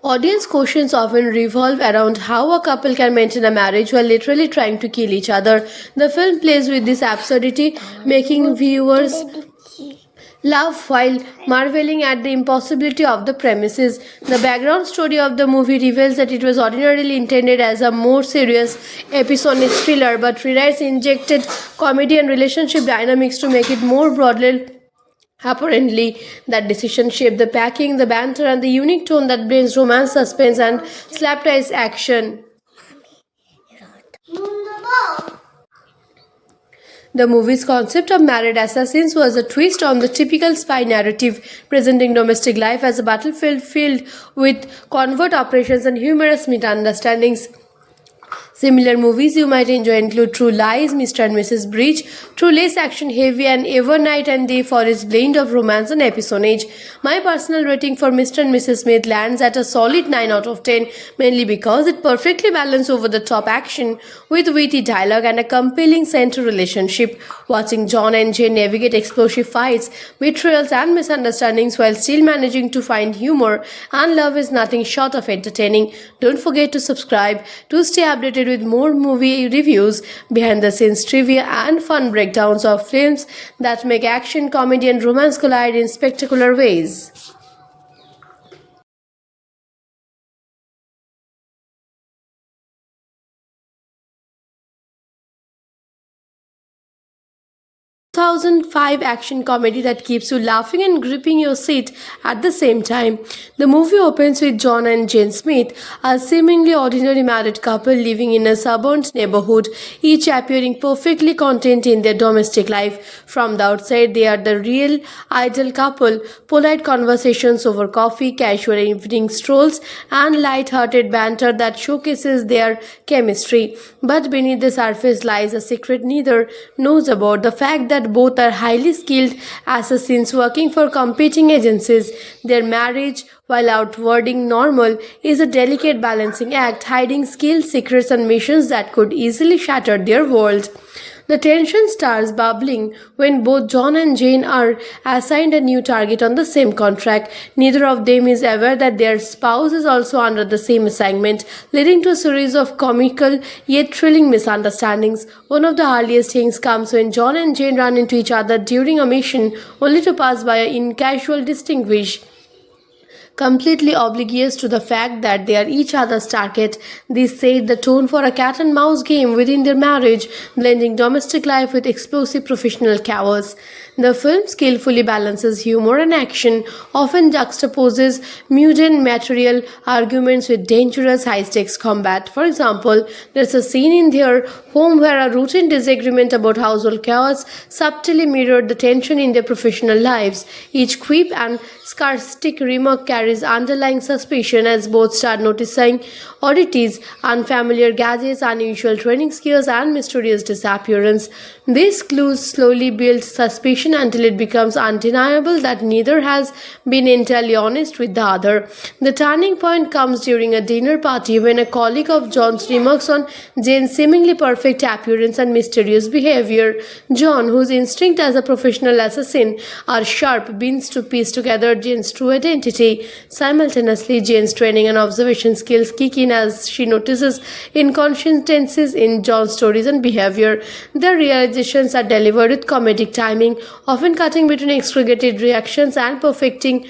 Audience questions often revolve around how a couple can maintain a marriage while literally trying to kill each other. The film plays with this absurdity, making viewers laugh while marveling at the impossibility of the premises. The background story of the movie reveals that it was ordinarily intended as a more serious episodic thriller, but rewrites injected comedy and relationship dynamics to make it more broadly. Apparently, that decision shaped the packing, the banter, and the unique tone that brings romance, suspense, and slapdash action. The movie's concept of married assassins was a twist on the typical spy narrative, presenting domestic life as a battlefield filled with covert operations and humorous misunderstandings. Similar movies you might enjoy include True Lies, Mr. and Mrs. Bridge, True Less action heavy, and Ever Night and Day for its blend of romance and espionage. My personal rating for Mr. and Mrs. Smith lands at a solid 9 out of 10, mainly because it perfectly balances over-the-top action with witty dialogue and a compelling central relationship. Watching John and Jane navigate explosive fights, betrayals, and misunderstandings while still managing to find humor and love is nothing short of entertaining. Don't forget to subscribe to stay updated with more movie reviews, behind the scenes trivia, and fun breakdowns of films that make action, comedy, and romance collide in spectacular ways. Two 2005 action comedy that keeps you laughing and gripping your seat at the same time. The movie opens with John and Jane Smith, a seemingly ordinary married couple living in a suburban neighborhood, each appearing perfectly content in their domestic life. From the outside, they are the real ideal couple, polite conversations over coffee, casual evening strolls, and light-hearted banter that showcases their chemistry. But beneath the surface lies a secret neither knows about, the fact that both are highly skilled assassins working for competing agencies. Their marriage, while outwarding normal, is a delicate balancing act, hiding skills, secrets, and missions that could easily shatter their world. The tension starts bubbling when both John and Jane are assigned a new target on the same contract. Neither of them is aware that their spouse is also under the same assignment, leading to a series of comical yet thrilling misunderstandings. One of the earliest things comes when John and Jane run into each other during a mission, only to pass by in casual distinguish, completely oblivious to the fact that they are each other's target. This set the tone for a cat and mouse game within their marriage, blending domestic life with explosive professional chaos. The film skillfully balances humor and action, often juxtaposes mundane material arguments with dangerous high-stakes combat. For example, there's a scene in their home where a routine disagreement about household chaos subtly mirrored the tension in their professional lives. Each quip and sarcastic remark carries underlying suspicion as both start noticing oddities, unfamiliar gadgets, unusual training skills, and mysterious disappearance. These clues slowly build suspicion until it becomes undeniable that neither has been entirely honest with the other. The turning point comes during a dinner party when a colleague of John's remarks on Jane's seemingly perfect appearance and mysterious behavior. John, whose instinct as a professional assassin are sharp, begins to piece together Jane's true identity. Simultaneously, Jane's training and observation skills kick in as she notices inconsistencies in John's stories and behavior. Their realizations are delivered with comedic timing, often cutting between exaggerated reactions and perfecting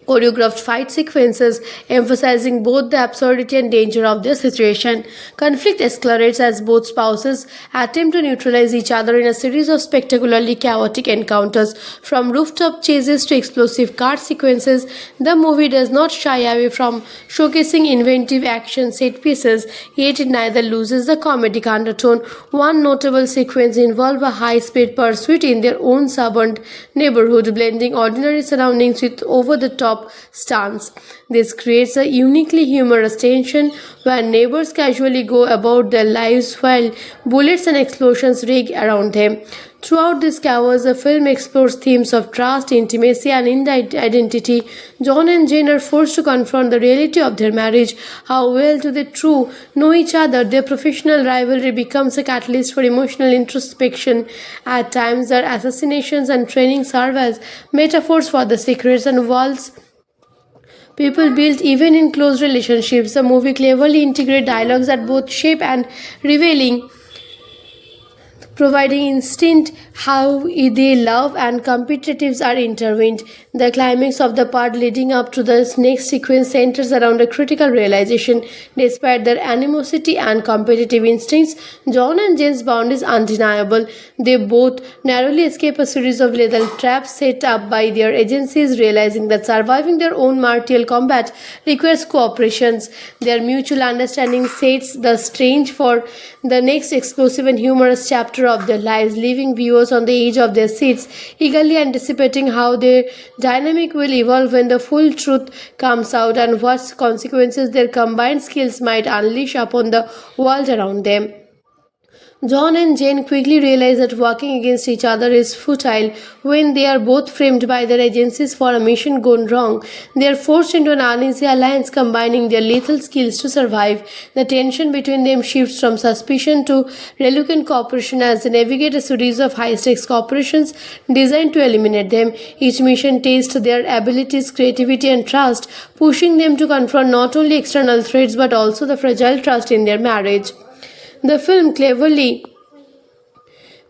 choreographed fight sequences, emphasizing both the absurdity and danger of their situation. Conflict escalates as both spouses attempt to neutralize each other in a series of spectacularly chaotic encounters. From rooftop chases to explosive car sequences, the movie does not shy away from showcasing inventive action set pieces, yet it neither loses the comedic undertone. One notable sequence involves a high-speed pursuit in their own suburban neighborhood, blending ordinary surroundings with over-the-top stunts. This creates a uniquely humorous tension where neighbors casually go about their lives while bullets and explosions ring around them. Throughout this chaos, the film explores themes of trust, intimacy, and identity. John and Jane are forced to confront the reality of their marriage. How well do they truly know each other? Their professional rivalry becomes a catalyst for emotional introspection. At times, their assassinations and training serve as metaphors for the secrets and walls people build even in close relationships. The movie cleverly integrates dialogues that both shape and revealing, providing instinct how they love and competitives are intertwined. The climax of the part leading up to the next sequence centers around a critical realization. Despite their animosity and competitive instincts, John and Jane's bond is undeniable. They both narrowly escape a series of lethal traps set up by their agencies, realizing that surviving their own martial combat requires cooperation. Their mutual understanding sets the stage for the next explosive and humorous chapter of their lives, leaving viewers on the edge of their seats, eagerly anticipating how their dynamic will evolve when the full truth comes out and what consequences their combined skills might unleash upon the world around them. John and Jane quickly realize that working against each other is futile when they are both framed by their agencies for a mission gone wrong. They are forced into an uneasy alliance combining their lethal skills to survive. The tension between them shifts from suspicion to reluctant cooperation as they navigate a series of high-stakes operations designed to eliminate them. Each mission tests their abilities, creativity and trust, pushing them to confront not only external threats but also the fragile trust in their marriage. The film cleverly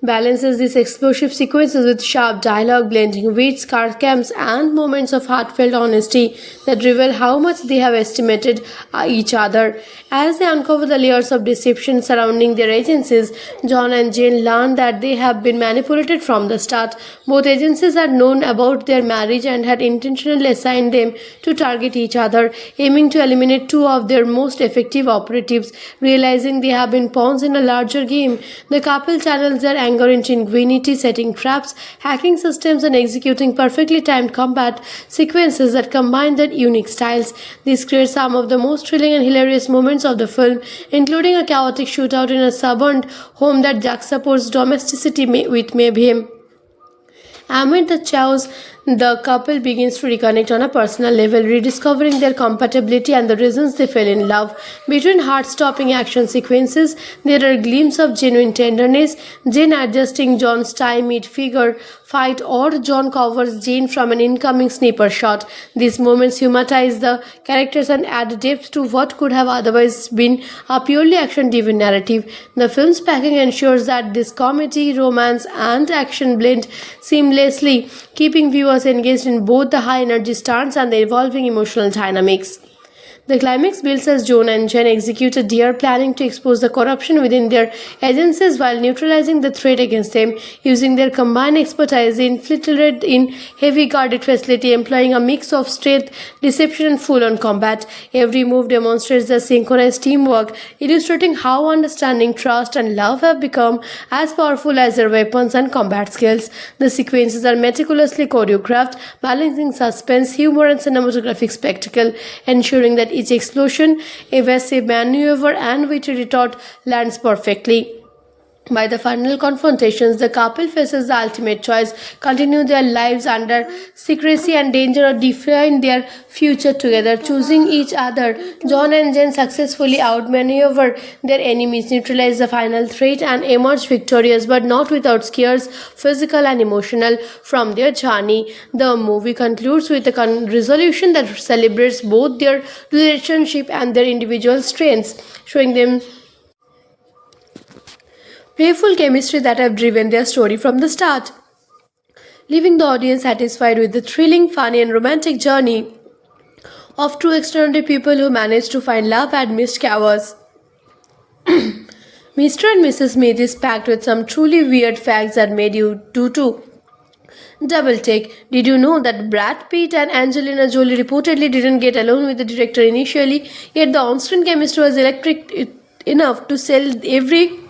balances these explosive sequences with sharp dialogue, blending wit, sarcasm, and moments of heartfelt honesty that reveal how much they have estimated each other. As they uncover the layers of deception surrounding their agencies, John and Jane learn that they have been manipulated from the start. Both agencies had known about their marriage and had intentionally assigned them to target each other, aiming to eliminate two of their most effective operatives. Realizing they have been pawns in a larger game, the couple channels their anger into ingenuity, setting traps, hacking systems, and executing perfectly timed combat sequences that combine their unique styles. This creates some of the most thrilling and hilarious moments of the film, including a chaotic shootout in a suburban home that juxtaposes domesticity with mayhem. Amid the chaos, the couple begins to reconnect on a personal level, rediscovering their compatibility and the reasons they fell in love. Between heart-stopping action sequences, there are glimpses of genuine tenderness, Jane adjusting John's tie mid-figure fight or John covers Jane from an incoming sniper shot. These moments humanize the characters and add depth to what could have otherwise been a purely action-driven narrative. The film's packing ensures that this comedy, romance, and action blend seamlessly, keeping viewers engaged in both the high energy stunts and the evolving emotional dynamics. The climax builds as John and Jen execute a dare planning to expose the corruption within their agencies while neutralizing the threat against them, using their combined expertise. They infiltrate in heavy guarded facility, employing a mix of strength, deception and full-on combat. Every move demonstrates their synchronized teamwork, illustrating how understanding, trust and love have become as powerful as their weapons and combat skills. The sequences are meticulously choreographed, balancing suspense, humor and cinematographic spectacle, ensuring that each explosion, evasive maneuver and witty retort lands perfectly. By the final confrontations, the couple faces the ultimate choice: continue their lives under secrecy and danger or define their future together. Choosing each other, John and Jen successfully outmaneuver their enemies, neutralize the final threat and emerge victorious, but not without scares, physical and emotional, from their journey. The movie concludes with a resolution that celebrates both their relationship and their individual strengths, showing them playful chemistry that have driven their story from the start, leaving the audience satisfied with the thrilling, funny and romantic journey of two extraordinary people who manage to find love amidst chaos. Mr. and Mrs. Smith is packed with some truly weird facts that made you do too. Double take. Did you know that Brad Pitt and Angelina Jolie reportedly didn't get along with the director initially, yet the on-screen chemistry was electric enough to sell every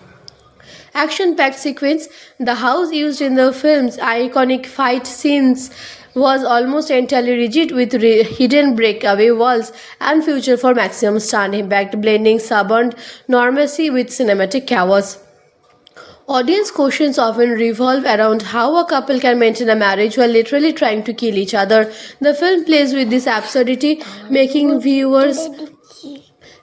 action-packed sequence? The house used in the film's iconic fight scenes was almost entirely rigid with hidden breakaway walls and feature for maximum stunt impact, blending suburban normalcy with cinematic chaos. Audience questions often revolve around how a couple can maintain a marriage while literally trying to kill each other. The film plays with this absurdity, making viewers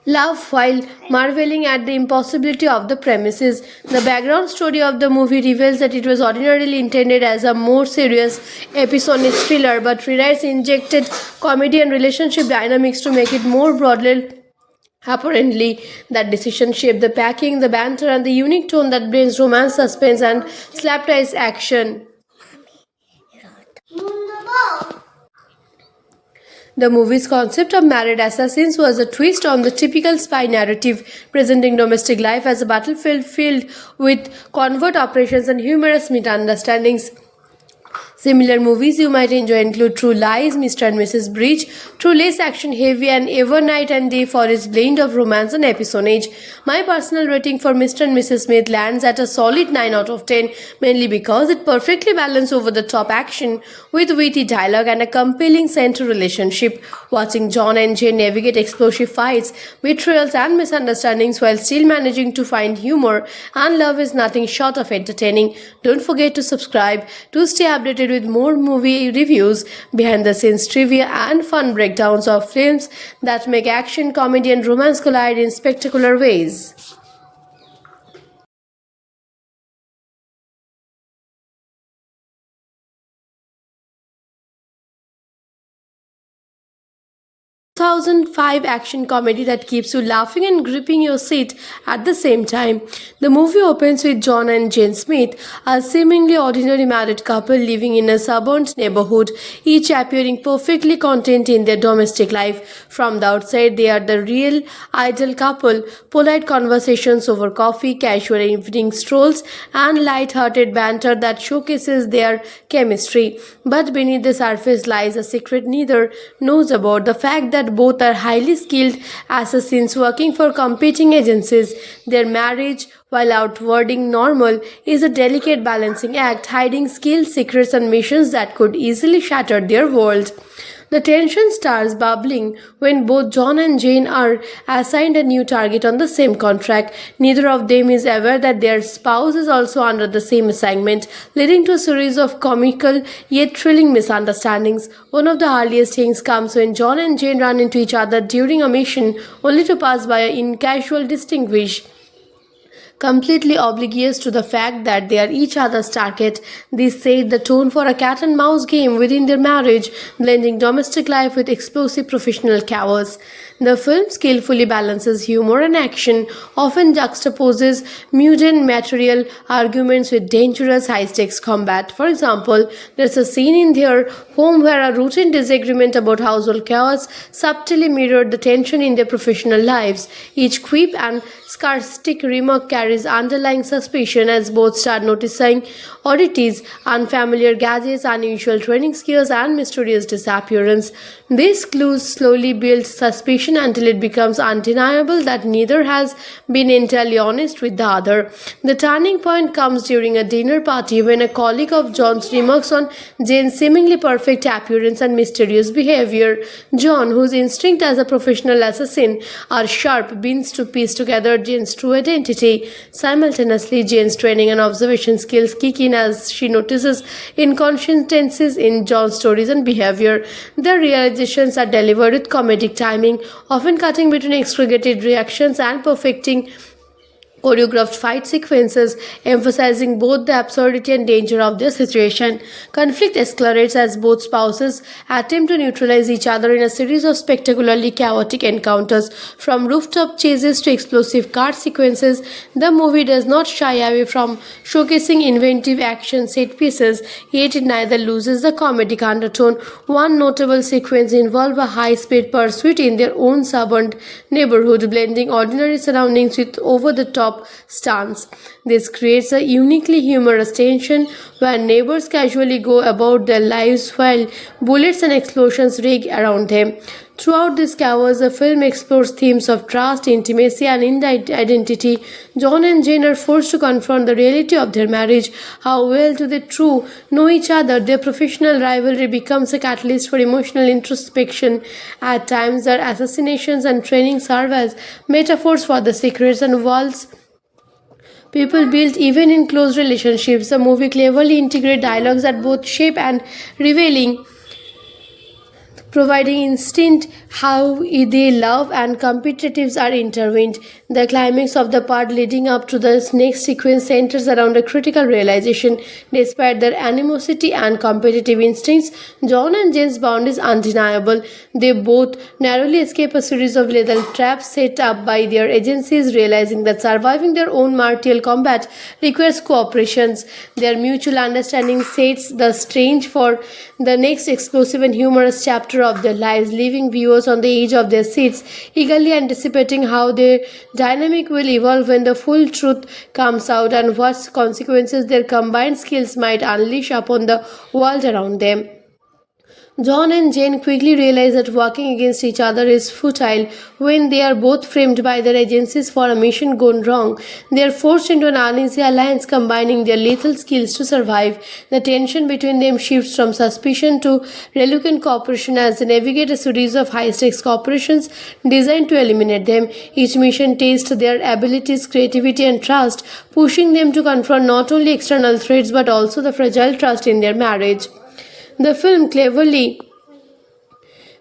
laugh while marveling at the impossibility of the premises. The background story of the movie reveals that it was ordinarily intended as a more serious episodic thriller, but rewrites injected comedy and relationship dynamics to make it more broadly. Apparently, that decision shaped the packing, the banter, and the unique tone that blends romance, suspense, and slapdash action. The movie's concept of married assassins was a twist on the typical spy narrative, presenting domestic life as a battlefield filled with covert operations and humorous misunderstandings. Similar movies you might enjoy include True Lies, Mr. and Mrs. Bridge, True less action heavy, and Ever Night and Day for its blend of romance and espionage. My personal rating for Mr. and Mrs. Smith lands at a solid 9 out of 10, mainly because it perfectly balances over the top action with witty dialogue and a compelling central relationship. Watching John and Jane navigate explosive fights, betrayals, and misunderstandings while still managing to find humor and love is nothing short of entertaining. Don't forget to subscribe to stay updated with more movie reviews, behind the scenes trivia, and fun breakdowns of films that make action, comedy, and romance collide in spectacular ways. 2005 action comedy that keeps you laughing and gripping your seat at the same time. The movie opens with John and Jane Smith, a seemingly ordinary married couple living in a suburban neighborhood, each appearing perfectly content in their domestic life. From the outside, they are the real ideal couple, polite conversations over coffee, casual evening strolls, and light-hearted banter that showcases their chemistry. But beneath the surface lies a secret neither knows about, the fact that both are highly skilled assassins working for competing agencies. Their marriage, while outwarding normal, is a delicate balancing act, hiding skills, secrets, and missions that could easily shatter their world. The tension starts bubbling when both John and Jane are assigned a new target on the same contract. Neither of them is aware that their spouse is also under the same assignment, leading to a series of comical yet thrilling misunderstandings. One of the earliest things comes when John and Jane run into each other during a mission, only to pass by in casual distinguish, completely oblivious to the fact that they are each other's target. This set the tone for a cat and mouse game within their marriage, blending domestic life with explosive professional chaos. The film skillfully balances humor and action, often juxtaposes mundane material arguments with dangerous high-stakes combat. For example, there's a scene in their home where a routine disagreement about household chaos subtly mirrored the tension in their professional lives. Each quip and sarcastic remark carries underlying suspicion as both start noticing oddities, unfamiliar gadgets, unusual training skills, and mysterious disappearance. These clues slowly build suspicion until it becomes undeniable that neither has been entirely honest with the other. The turning point comes during a dinner party when a colleague of John's remarks on Jane's seemingly perfect appearance and mysterious behavior. John, whose instincts as a professional assassin are sharp, begins to piece together Jane's true identity. Simultaneously, Jane's training and observation skills kick in as she notices inconsistencies in John's stories and behavior. Their realizations are delivered with comedic timing, often cutting between exaggerated reactions and perfecting choreographed fight sequences, emphasizing both the absurdity and danger of their situation. Conflict escalates as both spouses attempt to neutralize each other in a series of spectacularly chaotic encounters. From rooftop chases to explosive car sequences, the movie does not shy away from showcasing inventive action set pieces, yet it neither loses the comedic undertone. One notable sequence involves a high-speed pursuit in their own suburban neighborhood, blending ordinary surroundings with over-the-top stunts. This creates a uniquely humorous tension where neighbors casually go about their lives while bullets and explosions ring around them. Throughout this chaos, the film explores themes of trust, intimacy, and identity. John and Jane are forced to confront the reality of their marriage. How well do they truly know each other? Their professional rivalry becomes a catalyst for emotional introspection. At times, their assassinations and training serve as metaphors for the secrets and walls people build even in close relationships. The movie cleverly integrates dialogues that both shape and revealing, providing instinct how they love and competitives are intertwined. The climax of the part leading up to the next sequence centers around a critical realization. Despite their animosity and competitive instincts, John and Jane's bond is undeniable. They both narrowly escape a series of lethal traps set up by their agencies, realizing that surviving their own martial combat requires cooperation. Their mutual understanding sets the stage for the next explosive and humorous chapter of their lives, leaving viewers on the edge of their seats, eagerly anticipating how their dynamic will evolve when the full truth comes out and what consequences their combined skills might unleash upon the world around them. John and Jane quickly realize that working against each other is futile when they are both framed by their agencies for a mission gone wrong. They are forced into an uneasy alliance combining their lethal skills to survive. The tension between them shifts from suspicion to reluctant cooperation as they navigate a series of high-stakes operations designed to eliminate them. Each mission tests their abilities, creativity and trust, pushing them to confront not only external threats but also the fragile trust in their marriage. The film cleverly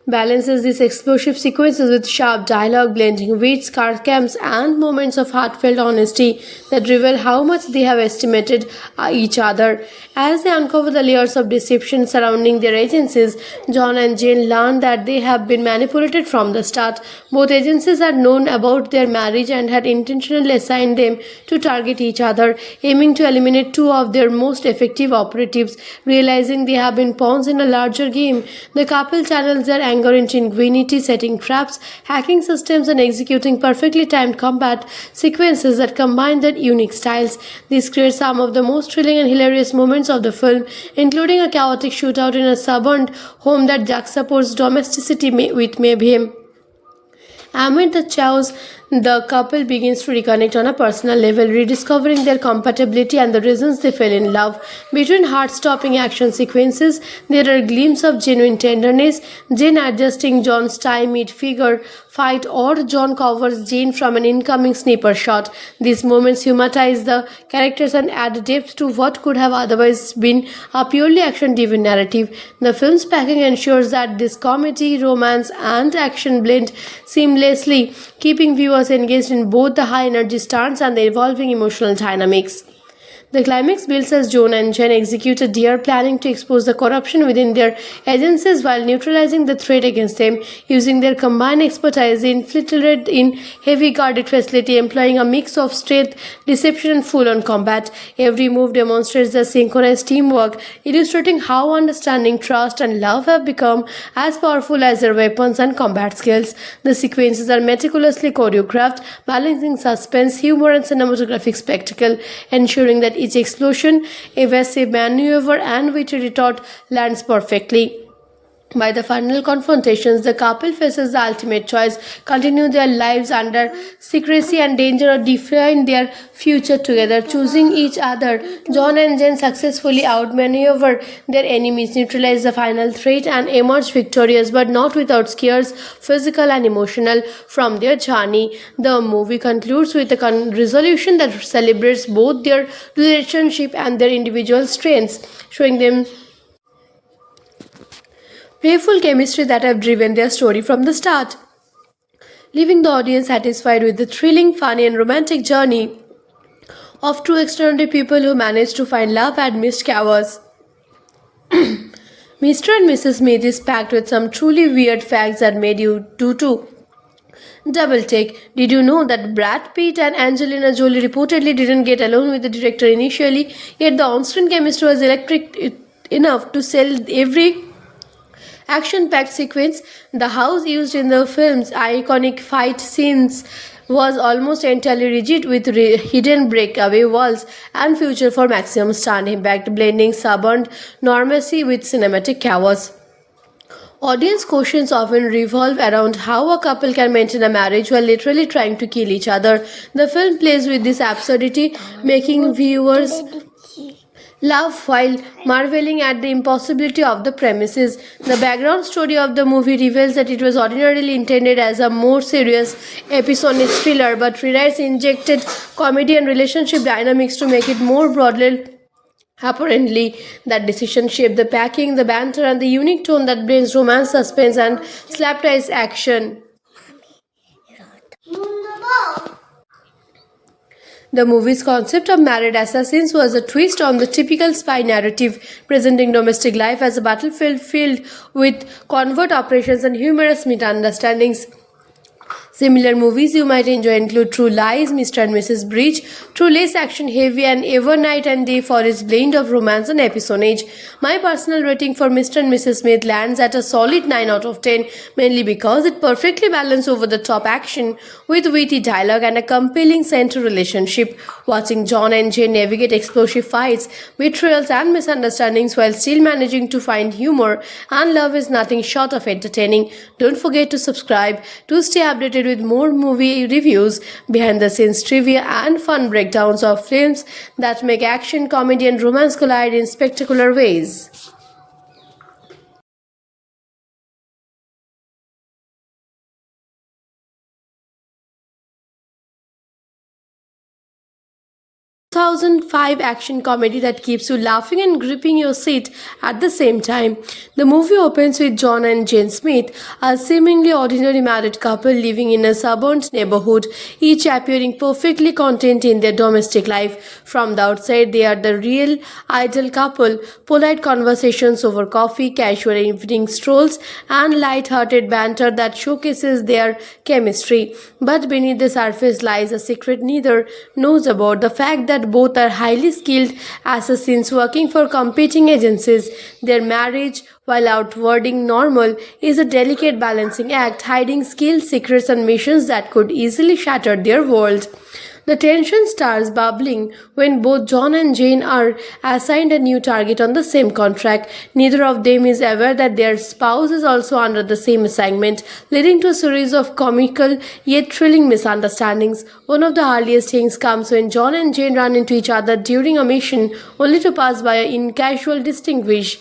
balances these explosive sequences with sharp dialogue, blending wit, sarcasm, and moments of heartfelt honesty that reveal how much they have estimated each other. As they uncover the layers of deception surrounding their agencies, John and Jane learn that they have been manipulated from the start. Both agencies had known about their marriage and had intentionally assigned them to target each other, aiming to eliminate two of their most effective operatives. Realizing they have been pawns in a larger game, the couple channels their anger into ingenuity, setting traps, hacking systems, and executing perfectly timed combat sequences that combine their unique styles. This creates some of the most thrilling and hilarious moments of the film, including a chaotic shootout in a suburban home that juxtaposes domesticity with mayhem. Amid the chaos, the couple begins to reconnect on a personal level, rediscovering their compatibility and the reasons they fell in love. Between heart-stopping action sequences, there are glimpses of genuine tenderness, Jane adjusting John's tie mid-figure fight, or John covers Jane from an incoming sniper shot. These moments humanize the characters and add depth to what could have otherwise been a purely action-driven narrative. The film's packing ensures that this comedy, romance, and action blend seamlessly, keeping viewers engaged in both the high energy stunts and the evolving emotional dynamics. The climax builds as John and Jen execute a dare planning to expose the corruption within their agencies while neutralizing the threat against them, using their combined expertise infiltrated in heavy guarded facility, employing a mix of strength, deception and full-on combat. Every move demonstrates the synchronized teamwork, illustrating how understanding, trust and love have become as powerful as their weapons and combat skills. The sequences are meticulously choreographed, balancing suspense, humor and cinematographic spectacle, ensuring that each explosion, evasive maneuver and witty retort lands perfectly. By the final confrontations, the couple faces the ultimate choice: continue their lives under secrecy and danger or define their future together. Choosing each other, John and Jen successfully outmaneuver their enemies, neutralize the final threat and emerge victorious, but not without scares, physical and emotional, from their journey. The movie concludes with a resolution that celebrates both their relationship and their individual strengths, showing them playful chemistry that have driven their story from the start, leaving the audience satisfied with the thrilling, funny and romantic journey of two extraordinary people who manage to find love amidst chaos. Mr. and Mrs. Smith is packed with some truly weird facts that made you do too. Double take. Did you know that Brad Pitt and Angelina Jolie reportedly didn't get along with the director initially, yet the on-screen chemistry was electric enough to sell every action-packed sequence? The house used in the film's iconic fight scenes was almost entirely rigid with hidden breakaway walls and feature for maximum stunt impact, blending suburban normalcy with cinematic chaos. Audience questions often revolve around how a couple can maintain a marriage while literally trying to kill each other. The film plays with this absurdity, making viewers laugh while marveling at the impossibility of the premises. The background story of the movie reveals that it was ordinarily intended as a more serious episodic thriller, but rewrites injected comedy and relationship dynamics to make it more broadly. Apparently, that decision shaped the packing, the banter, and the unique tone that blends romance, suspense, and slapdash action. The movie's concept of married assassins was a twist on the typical spy narrative, presenting domestic life as a battlefield filled with covert operations and humorous misunderstandings. Similar movies you might enjoy include True Lies, Mr. and Mrs. Bridge, True Less action heavy, and Ever Night and Day for its blend of romance and episonage. My personal rating for Mr. and Mrs. Smith lands at a solid 9 out of 10, mainly because it perfectly balances over the top action with witty dialogue and a compelling center relationship. Watching John and Jane navigate explosive fights, betrayals, and misunderstandings while still managing to find humor and love is nothing short of entertaining. Don't forget to subscribe to stay updated with more movie reviews, behind the scenes trivia, and fun breakdowns of films that make action, comedy, and romance collide in spectacular ways. 2005 action comedy that keeps you laughing and gripping your seat at the same time. The movie opens with John and Jane Smith, a seemingly ordinary married couple living in a suburban neighborhood, each appearing perfectly content in their domestic life. From the outside, they are the real ideal couple, polite conversations over coffee, casual evening strolls, and light-hearted banter that showcases their chemistry. But beneath the surface lies a secret neither knows about, the fact that both are highly skilled assassins working for competing agencies. Their marriage, while outwarding normal, is a delicate balancing act, hiding skills, secrets, and missions that could easily shatter their world. The tension starts bubbling when both John and Jane are assigned a new target on the same contract. Neither of them is aware that their spouse is also under the same assignment, leading to a series of comical yet thrilling misunderstandings. One of the earliest things comes when John and Jane run into each other during a mission, only to pass by in casual distinguish,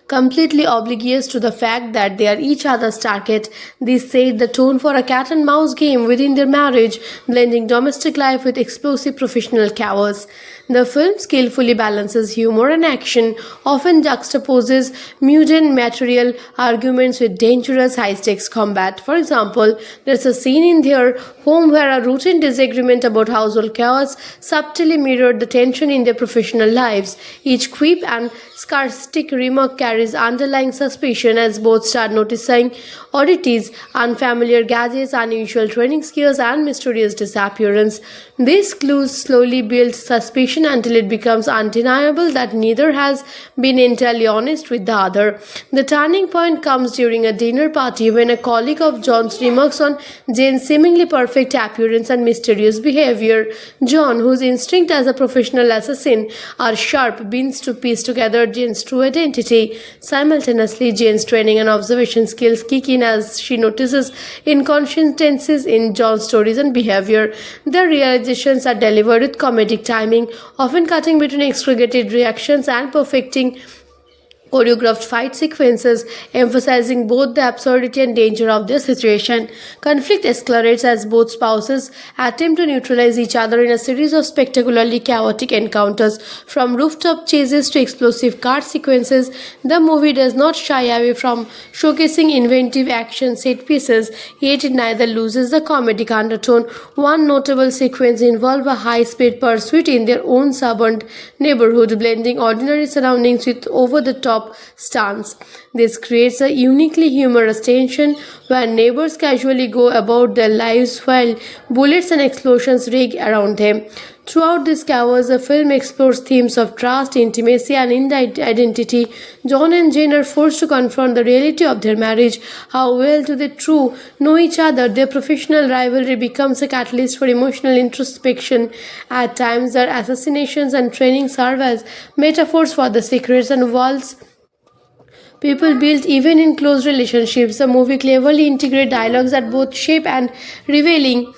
completely oblivious to the fact that they are each other's target. This set the tone for a cat and mouse game within their marriage, blending domestic life with explosive professional chaos. The film skillfully balances humor and action, often juxtaposes mundane material arguments with dangerous high-stakes combat. For example, there's a scene in their home where a routine disagreement about household chaos subtly mirrored the tension in their professional lives. Each quip and sarcastic remark carries underlying suspicion as both start noticing oddities, unfamiliar gadgets, unusual training skills, and mysterious disappearance. These clues slowly build suspicion until it becomes undeniable that neither has been entirely honest with the other. The turning point comes during a dinner party when a colleague of John's remarks on Jane's seemingly perfect appearance and mysterious behavior. John, whose instinct as a professional assassin are sharp, begins to piece together Jane's true identity. Simultaneously, Jane's training and observation skills kick in as she notices inconsistencies in John's stories and behavior. Their realizations are delivered with comedic timing, often cutting between exaggerated reactions and perfecting choreographed fight sequences, emphasizing both the absurdity and danger of their situation. Conflict escalates as both spouses attempt to neutralize each other in a series of spectacularly chaotic encounters. From rooftop chases to explosive car sequences, the movie does not shy away from showcasing inventive action set pieces, yet it neither loses the comedic undertone. One notable sequence involves a high-speed pursuit in their own suburban neighborhood, blending ordinary surroundings with over-the-top stunts. This creates a uniquely humorous tension where neighbors casually go about their lives while bullets and explosions ring around them. Throughout this chaos, the film explores themes of trust, intimacy, and identity. John and Jane are forced to confront the reality of their marriage. How well do they truly know each other? Their professional rivalry becomes a catalyst for emotional introspection. At times, their assassinations and training serve as metaphors for the secrets and walls people build even in close relationships. The movie cleverly integrates dialogues that both shape and revealing,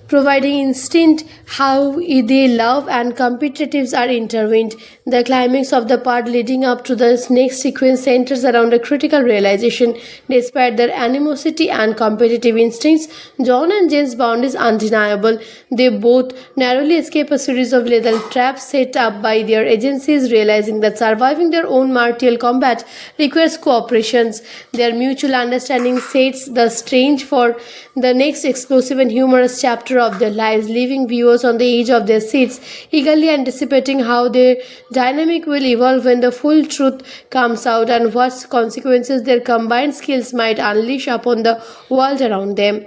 providing instinct how they love and competitives are intertwined. The climax of the part leading up to the next sequence centers around a critical realization. Despite their animosity and competitive instincts, John and Jane's bond is undeniable. They both narrowly escape a series of lethal traps set up by their agencies, realizing that surviving their own martial combat requires cooperation. Their mutual understanding sets the stage for the next explosive and humorous chapter chapter of their lives, leaving viewers on the edge of their seats, eagerly anticipating how their dynamic will evolve when the full truth comes out and what consequences their combined skills might unleash upon the world around them.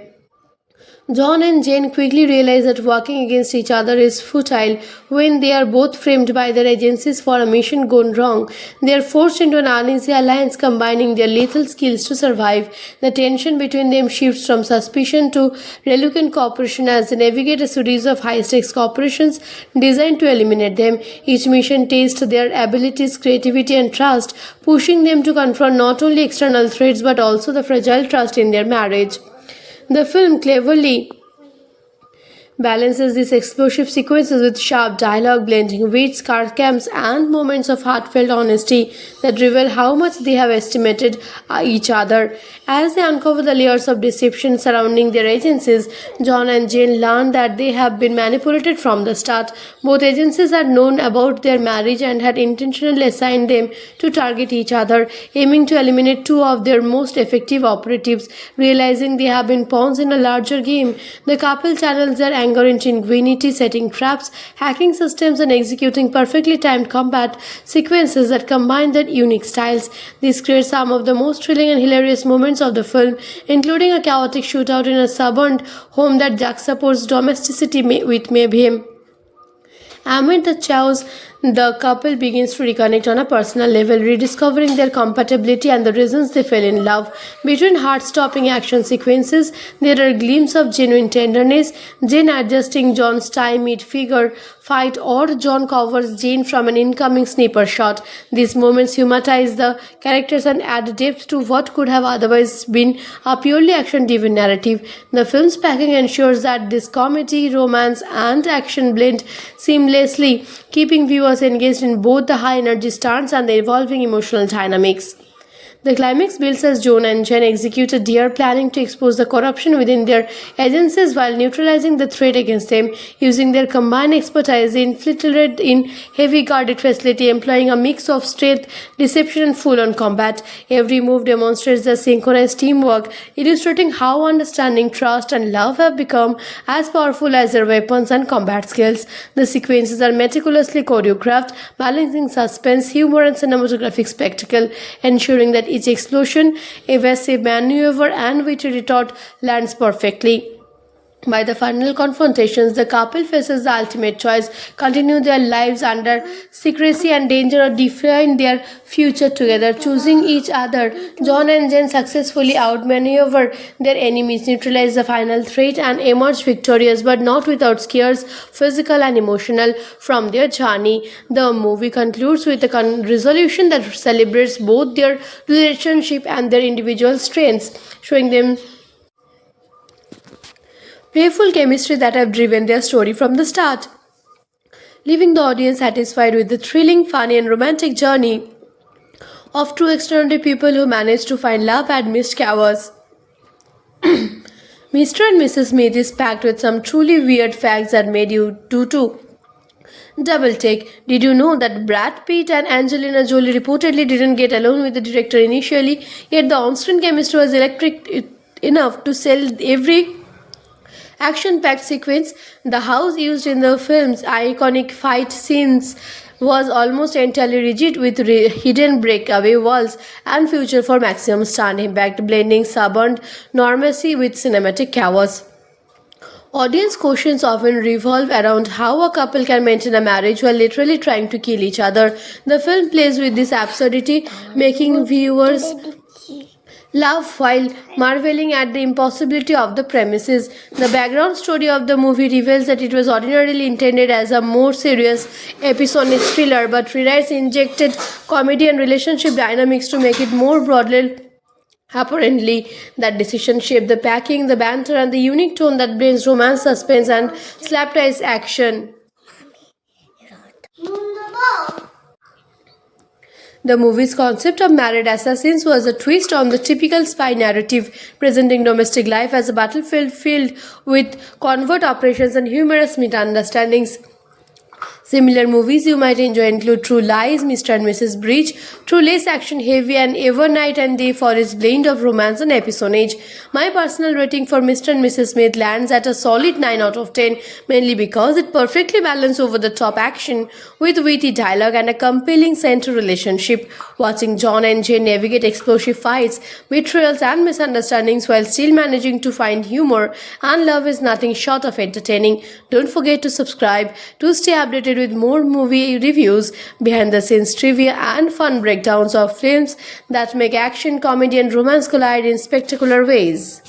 John and Jane quickly realize that working against each other is futile when they are both framed by their agencies for a mission gone wrong. They are forced into an uneasy alliance combining their lethal skills to survive. The tension between them shifts from suspicion to reluctant cooperation as they navigate a series of high-stakes operations designed to eliminate them. Each mission tests their abilities, creativity and trust, pushing them to confront not only external threats but also the fragile trust in their marriage. The film cleverly balances these explosive sequences with sharp dialogue, blending wit, sarcasm, and moments of heartfelt honesty that reveal how much they have estimated each other. As they uncover the layers of deception surrounding their agencies, John and Jane learn that they have been manipulated from the start. Both agencies had known about their marriage and had intentionally assigned them to target each other, aiming to eliminate two of their most effective operatives. Realizing they have been pawns in a larger game, the couple channels their anger into ingenuity, setting traps, hacking systems, and executing perfectly timed combat sequences that combine their unique styles. This creates some of the most thrilling and hilarious moments of the film, including a chaotic shootout in a suburban home that juxtaposes domesticity with mayhem. Amid the chaos, the couple begins to reconnect on a personal level, rediscovering their compatibility and the reasons they fell in love. Between heart-stopping action sequences, there are glimpses of genuine tenderness, Jane adjusting John's tie-mid figure fight or John covers Jane from an incoming sniper shot. These moments humanize the characters and add depth to what could have otherwise been a purely action-driven narrative. The film's packing ensures that this comedy, romance, and action blend seamlessly, keeping viewers engaged in both the high energy stunts and the evolving emotional dynamics. The climax builds as John and Jen execute a dare planning to expose the corruption within their agencies while neutralizing the threat against them. Using their combined expertise, they infiltrate in heavy guarded facility, employing a mix of strength, deception and full-on combat. Every move demonstrates the synchronized teamwork, illustrating how understanding, trust and love have become as powerful as their weapons and combat skills. The sequences are meticulously choreographed, balancing suspense, humor and cinematographic spectacle, ensuring that each explosion, evasive maneuver and witty retort lands perfectly. By the final confrontations, the couple faces the ultimate choice: continue their lives under secrecy and danger or define their future together. Choosing each other, John and Jen successfully outmaneuver their enemies, neutralize the final threat and emerge victorious, but not without scares, physical and emotional, from their journey. The movie concludes with a resolution that celebrates both their relationship and their individual strengths, showing them playful chemistry that have driven their story from the start, leaving the audience satisfied with the thrilling, funny and romantic journey of two extraordinary people who managed to find love amidst chaos. Mr. and Mrs. Smith is packed with some truly weird facts that made you do too. Double take. Did you know that Brad Pitt and Angelina Jolie reportedly didn't get along with the director initially, yet the on-screen chemistry was electric enough to sell every action-packed sequence? The house used in the film's iconic fight scenes was almost entirely rigid with hidden breakaway walls and featured for maximum stunt impact, blending suburban normalcy with cinematic chaos. Audience questions often revolve around how a couple can maintain a marriage while literally trying to kill each other. The film plays with this absurdity, making viewers laugh while marveling at the impossibility of the premises. The background story of the movie reveals that it was ordinarily intended as a more serious episodic thriller, but rewrites injected comedy and relationship dynamics to make it more broadly. Apparently, that decision shaped the packing, the banter, and the unique tone that brings romance, suspense, and slapdash action. The movie's concept of married assassins was a twist on the typical spy narrative, presenting domestic life as a battlefield filled with covert operations and humorous misunderstandings. Similar movies you might enjoy include True Lies, Mr. and Mrs. Bridge, True Less action heavy, and Ever Night and Day for its blend of romance and espionage. My personal rating for Mr. and Mrs. Smith lands at a solid 9 out of 10, mainly because it perfectly balances over the top action with witty dialogue and a compelling central relationship. Watching John and Jane navigate explosive fights, betrayals, and misunderstandings while still managing to find humor and love is nothing short of entertaining. Don't forget to subscribe to stay updated with more movie reviews, behind the scenes trivia, and fun breakdowns of films that make action, comedy, and romance collide in spectacular ways.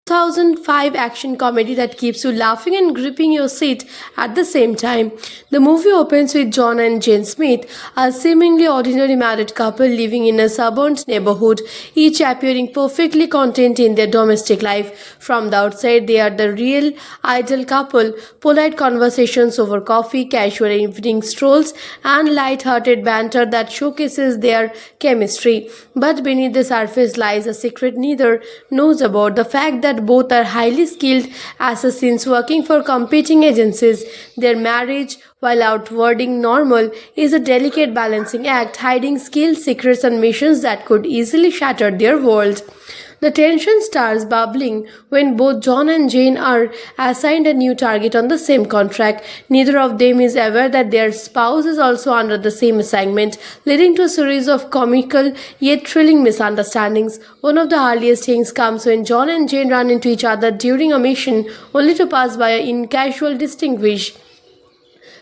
Two 2005 action comedy that keeps you laughing and gripping your seat at the same time. The movie opens with John and Jane Smith, a seemingly ordinary married couple living in a suburban neighborhood, each appearing perfectly content in their domestic life. From the outside, they are the real ideal couple, polite conversations over coffee, casual evening strolls, and light-hearted banter that showcases their chemistry. But beneath the surface lies a secret neither knows about, the fact that both are highly skilled assassins working for competing agencies. Their marriage, while outwarding normal, is a delicate balancing act, hiding skills, secrets, and missions that could easily shatter their world. The tension starts bubbling when both John and Jane are assigned a new target on the same contract. Neither of them is aware that their spouse is also under the same assignment, leading to a series of comical yet thrilling misunderstandings. One of the earliest things comes when John and Jane run into each other during a mission, only to pass by in casual distinguish,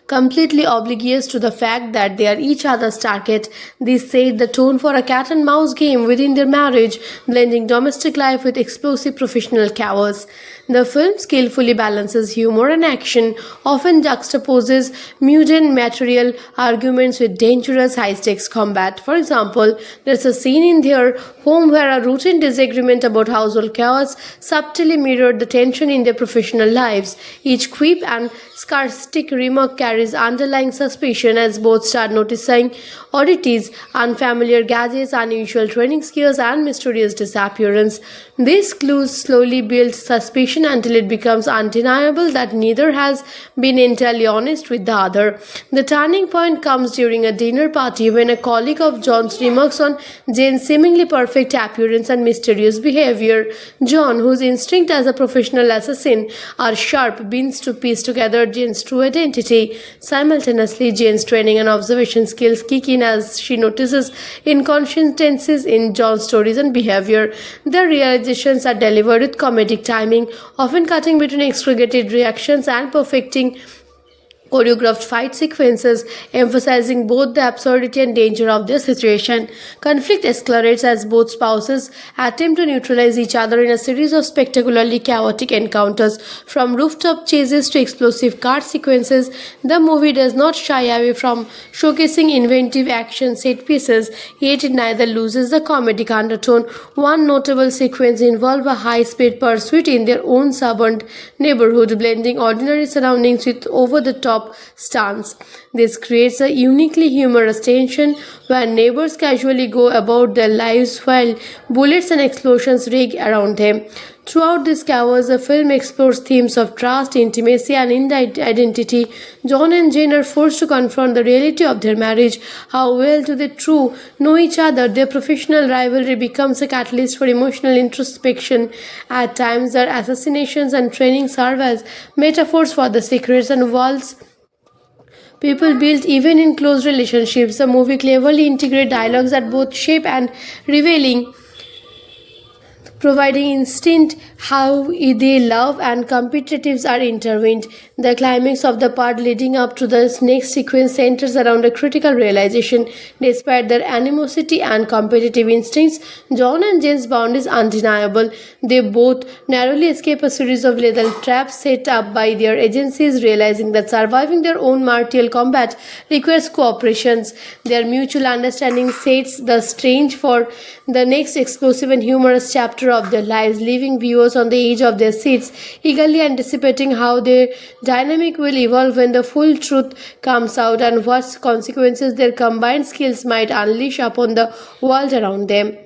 completely oblivious to the fact that they are each other's target. This set the tone for a cat and mouse game within their marriage, blending domestic life with explosive professional chaos. The film skillfully balances humor and action, often juxtaposes mundane material arguments with dangerous high-stakes combat. For example, there's a scene in their home where a routine disagreement about household chaos subtly mirrored the tension in their professional lives. Each quip and sarcastic remark carries underlying suspicion as both start noticing oddities, unfamiliar gadgets, unusual training skills, and mysterious disappearance. These clues slowly build suspicion until it becomes undeniable that neither has been entirely honest with the other. The turning point comes during a dinner party when a colleague of John's remarks on Jane's seemingly perfect appearance and mysterious behavior. John, whose instinct as a professional assassin are sharp, begins to piece together Jane's true identity. Simultaneously, Jane's training and observation skills kick in as she notices inconsistencies in John's stories and behavior. Their realizations are delivered with comedic timing, often cutting between exaggerated reactions and perfecting choreographed fight sequences, emphasizing both the absurdity and danger of their situation. Conflict escalates as both spouses attempt to neutralize each other in a series of spectacularly chaotic encounters. From rooftop chases to explosive car sequences, the movie does not shy away from showcasing inventive action set pieces, yet it neither loses the comedic undertone. One notable sequence involves a high-speed pursuit in their own suburban neighborhood, blending ordinary surroundings with over-the-top stunts. This creates a uniquely humorous tension where neighbors casually go about their lives while bullets and explosions ring around them. Throughout this chaos, the film explores themes of trust, intimacy, and identity. John and Jane are forced to confront the reality of their marriage. How well do they truly know each other? Their professional rivalry becomes a catalyst for emotional introspection. At times, their assassinations and training serve as metaphors for the secrets and walls people build even in close relationships. The movie cleverly integrates dialogues that both shape and revealing, providing instinct how they love and competitives are intertwined. The climax of the part leading up to the next sequence centers around a critical realization. Despite their animosity and competitive instincts, John and Jane's bond is undeniable. They both narrowly escape a series of lethal traps set up by their agencies, realizing that surviving their own martial combat requires cooperation. Their mutual understanding sets the stage for the next explosive and humorous chapter of their lives, leaving viewers on the edge of their seats, eagerly anticipating how their dynamic will evolve when the full truth comes out and what consequences their combined skills might unleash upon the world around them.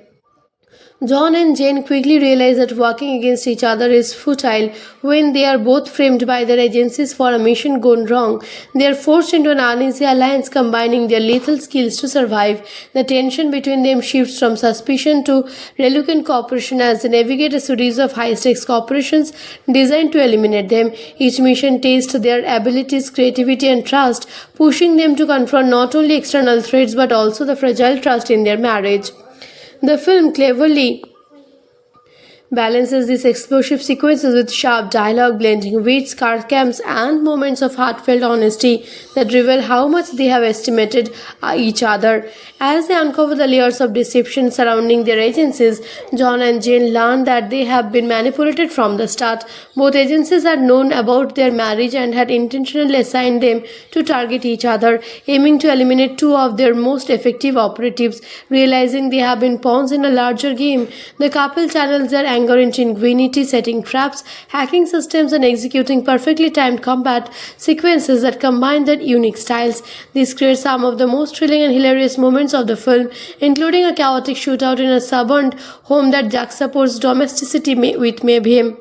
John and Jane quickly realize that working against each other is futile when they are both framed by their agencies for a mission gone wrong. They are forced into an uneasy alliance combining their lethal skills to survive. The tension between them shifts from suspicion to reluctant cooperation as they navigate a series of high-stakes operations designed to eliminate them. Each mission tests their abilities, creativity and trust, pushing them to confront not only external threats but also the fragile trust in their marriage. The film cleverly balances these explosive sequences with sharp dialogue, blending wit, sarcasm, and moments of heartfelt honesty that reveal how much they have estimated each other. As they uncover the layers of deception surrounding their agencies, John and Jane learn that they have been manipulated from the start. Both agencies had known about their marriage and had intentionally assigned them to target each other, aiming to eliminate two of their most effective operatives. Realizing they have been pawns in a larger game, the couple channels their anger into ingenuity, setting traps, hacking systems, and executing perfectly timed combat sequences that combine their unique styles. This creates some of the most thrilling and hilarious moments of the film, including a chaotic shootout in a suburban home that juxtaposes domesticity with mayhem.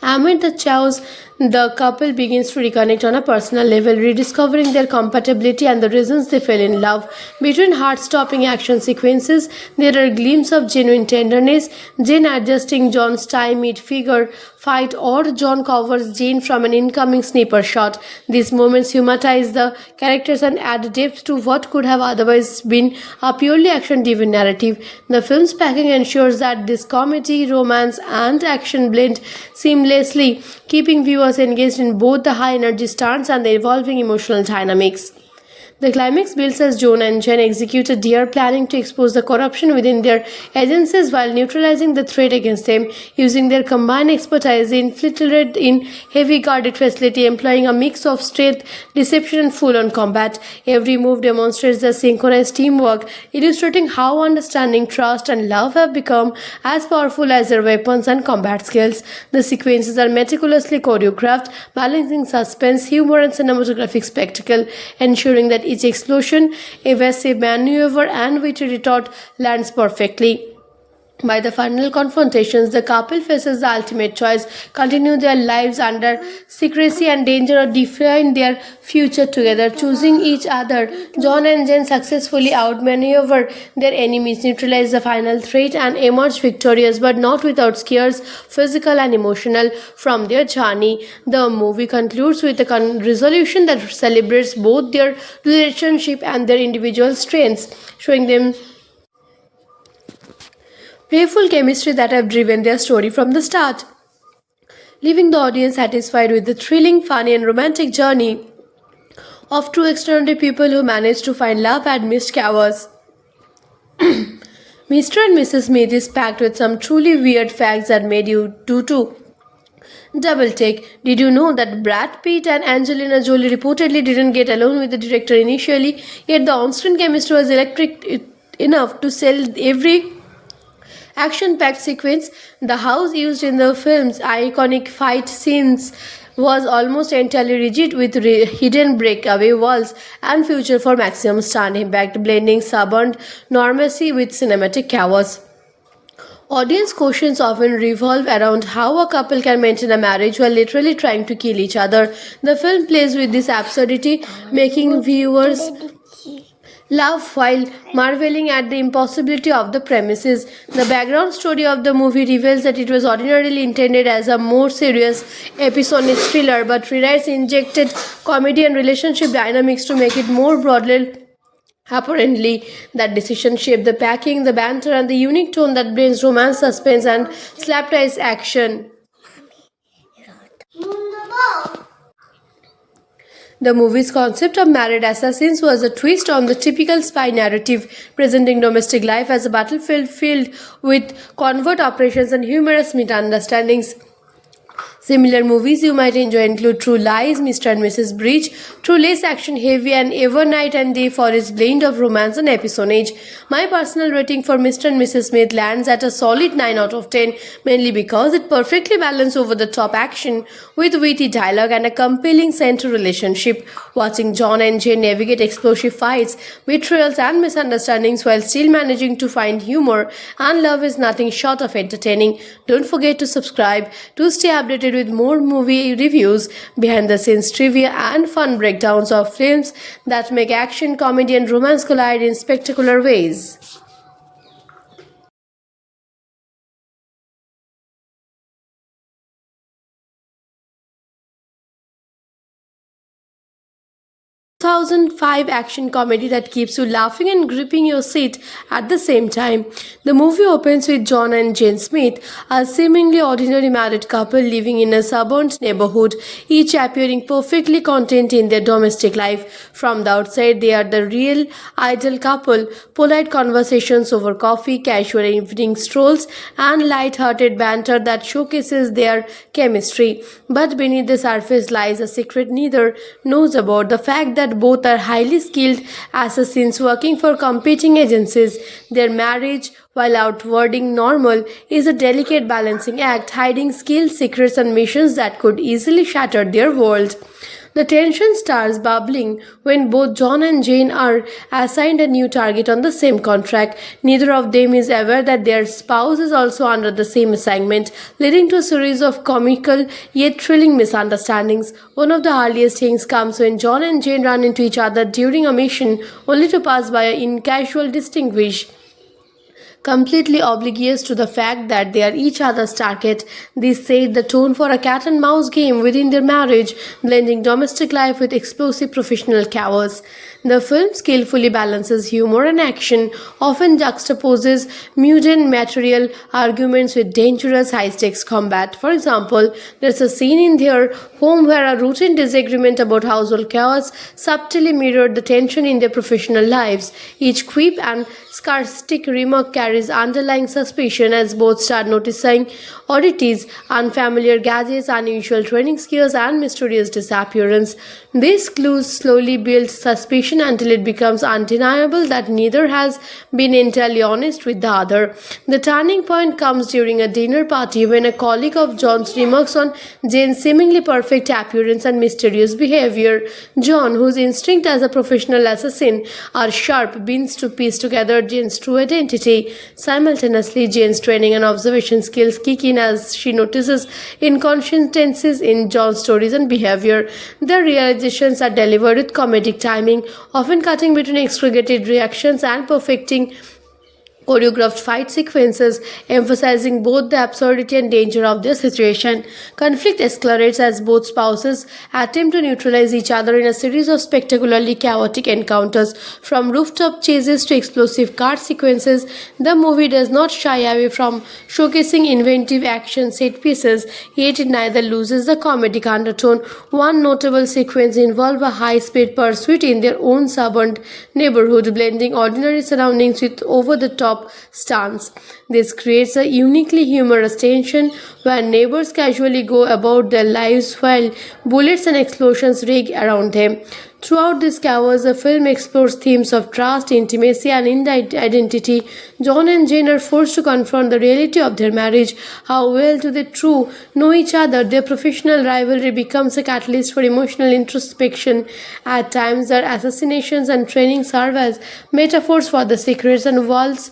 Amid the chaos, the couple begins to reconnect on a personal level, rediscovering their compatibility and the reasons they fell in love. Between heart-stopping action sequences, there are glimpses of genuine tenderness, Jane adjusting John's tie mid-figure fight or John covers Jane from an incoming sniper shot. These moments humanize the characters and add depth to what could have otherwise been a purely action-driven narrative. The film's packing ensures that this comedy, romance, and action blend seamlessly, keeping viewers engaged in both the high energy stunts and the evolving emotional dynamics. The climax builds as John and Jen execute a dare planning to expose the corruption within their agencies while neutralizing the threat against them, using their combined expertise. They infiltrate in heavy guarded facility, employing a mix of strength, deception, and full-on combat. Every move demonstrates their synchronized teamwork, illustrating how understanding, trust, and love have become as powerful as their weapons and combat skills. The sequences are meticulously choreographed, balancing suspense, humor, and cinematographic spectacle, ensuring that each explosion, evasive maneuver, and witty retort lands perfectly. By the final confrontations, the couple faces the ultimate choice: continue their lives under secrecy and danger or define their future together. Choosing each other, John and Jen successfully outmaneuver their enemies, neutralize the final threat, and emerge victorious, but not without scares, physical and emotional, from their journey. The movie concludes with a resolution that celebrates both their relationship and their individual strengths, showing them playful chemistry that have driven their story from the start, leaving the audience satisfied with the thrilling, funny, and romantic journey of two extraordinary people who manage to find love amidst chaos. Mr. and Mrs. Smith is packed with some truly weird facts that made you do too. Double take. Did you know that Brad Pitt and Angelina Jolie reportedly didn't get along with the director initially, yet the on-screen chemistry was electric enough to sell every action-packed sequence? The house used in the film's iconic fight scenes was almost entirely rigid with hidden breakaway walls and feature for maximum stunt impact, blending suburban normalcy with cinematic chaos. Audience questions often revolve around how a couple can maintain a marriage while literally trying to kill each other. The film plays with this absurdity, making viewers laugh while marveling at the impossibility of the premises. The background story of the movie reveals that it was ordinarily intended as a more serious episodic thriller, but rewrites injected comedy and relationship dynamics to make it more broadly. Apparently, that decision shaped the packing, the banter, and the unique tone that blends romance, suspense, and slapdash action. The movie's concept of married assassins was a twist on the typical spy narrative, presenting domestic life as a battlefield filled with covert operations and humorous misunderstandings. Similar movies you might enjoy include True Lies, Mr. and Mrs. Bridge, True less action heavy, and Ever Night and Day for its blend of romance and espionage. My personal rating for Mr. and Mrs. Smith lands at a solid 9 out of 10, mainly because it perfectly balances over the top action with witty dialogue and a compelling central relationship. Watching John and Jane navigate explosive fights, betrayals, and misunderstandings while still managing to find humor and love is nothing short of entertaining. Don't forget to subscribe to stay updated with more movie reviews, behind the scenes trivia, and fun breakdowns of films that make action, comedy, and romance collide in spectacular ways. 2005 action comedy that keeps you laughing and gripping your seat at the same time. The movie opens with John and Jane Smith, a seemingly ordinary married couple living in a suburban neighborhood, each appearing perfectly content in their domestic life. From the outside, they are the real ideal couple, polite conversations over coffee, casual evening strolls, and light-hearted banter that showcases their chemistry. But beneath the surface lies a secret neither knows about, the fact that both are highly skilled assassins working for competing agencies. Their marriage, while outwardly normal, is a delicate balancing act, hiding skills, secrets, and missions that could easily shatter their world. The tension starts bubbling when both John and Jane are assigned a new target on the same contract. Neither of them is aware that their spouse is also under the same assignment, leading to a series of comical yet thrilling misunderstandings. One of the earliest things comes when John and Jane run into each other during a mission, only to pass by in casual distinguish, completely oblivious to the fact that they are each other's target. This set the tone for a cat and mouse game within their marriage, blending domestic life with explosive professional chaos. The film skillfully balances humor and action, often juxtaposes mundane material arguments with dangerous high-stakes combat. For example, there's a scene in their home where a routine disagreement about household chaos subtly mirrored the tension in their professional lives. Each quip and sarcastic remark carries underlying suspicion as both start noticing oddities, unfamiliar gadgets, unusual training skills, and mysterious disappearance. These clues slowly build suspicion until it becomes undeniable that neither has been entirely honest with the other. The turning point comes during a dinner party when a colleague of John's remarks on Jane's seemingly perfect appearance and mysterious behavior. John, whose instincts as a professional assassin are sharp, begins to piece together Jane's true identity. Simultaneously, Jane's training and observation skills kick in as she notices inconsistencies in John's stories and behavior. Their realizations are delivered with comedic timing, often cutting between exaggerated reactions and perfecting choreographed fight sequences, emphasizing both the absurdity and danger of their situation. Conflict escalates as both spouses attempt to neutralize each other in a series of spectacularly chaotic encounters. From rooftop chases to explosive car sequences, the movie does not shy away from showcasing inventive action set pieces, yet it neither loses the comedic undertone. One notable sequence involves a high-speed pursuit in their own suburban neighborhood, blending ordinary surroundings with over-the-top stunts. This creates a uniquely humorous tension where neighbors casually go about their lives while bullets and explosions ring around them. Throughout this chaos, the film explores themes of trust, intimacy, and identity. John and Jane are forced to confront the reality of their marriage. How well do they truly know each other? Their professional rivalry becomes a catalyst for emotional introspection. At times, their assassinations and training serve as metaphors for the secrets and walls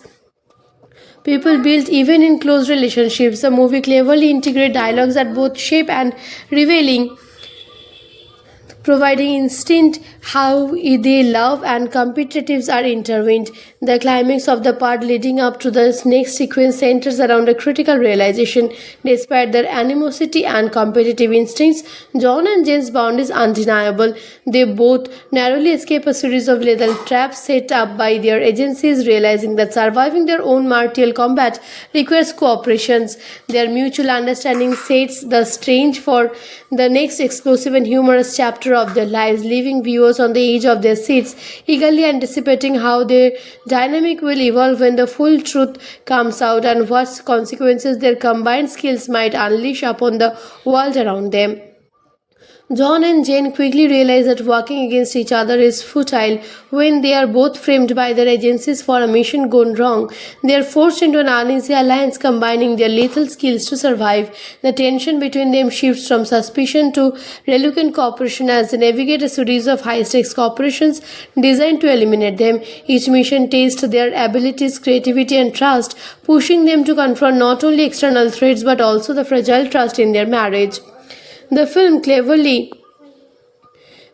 people build even in close relationships. The movie cleverly integrates dialogues that both shape and revealing, providing instinct how they love and competitives are intertwined. The climax of the part leading up to the next sequence centers around a critical realization. Despite their animosity and competitive instincts, John and Jane's bond is undeniable. They both narrowly escape a series of lethal traps set up by their agencies, realizing that surviving their own martial combat requires cooperation. Their mutual understanding sets the stage for the next explosive and humorous chapter of their lives, leaving viewers on the edge of their seats, eagerly anticipating how their dynamic will evolve when the full truth comes out and what consequences their combined skills might unleash upon the world around them. John and Jane quickly realize that working against each other is futile when they are both framed by their agencies for a mission gone wrong. They are forced into an uneasy alliance combining their lethal skills to survive. The tension between them shifts from suspicion to reluctant cooperation as they navigate a series of high-stakes operations designed to eliminate them. Each mission tests their abilities, creativity and trust, pushing them to confront not only external threats but also the fragile trust in their marriage. The film cleverly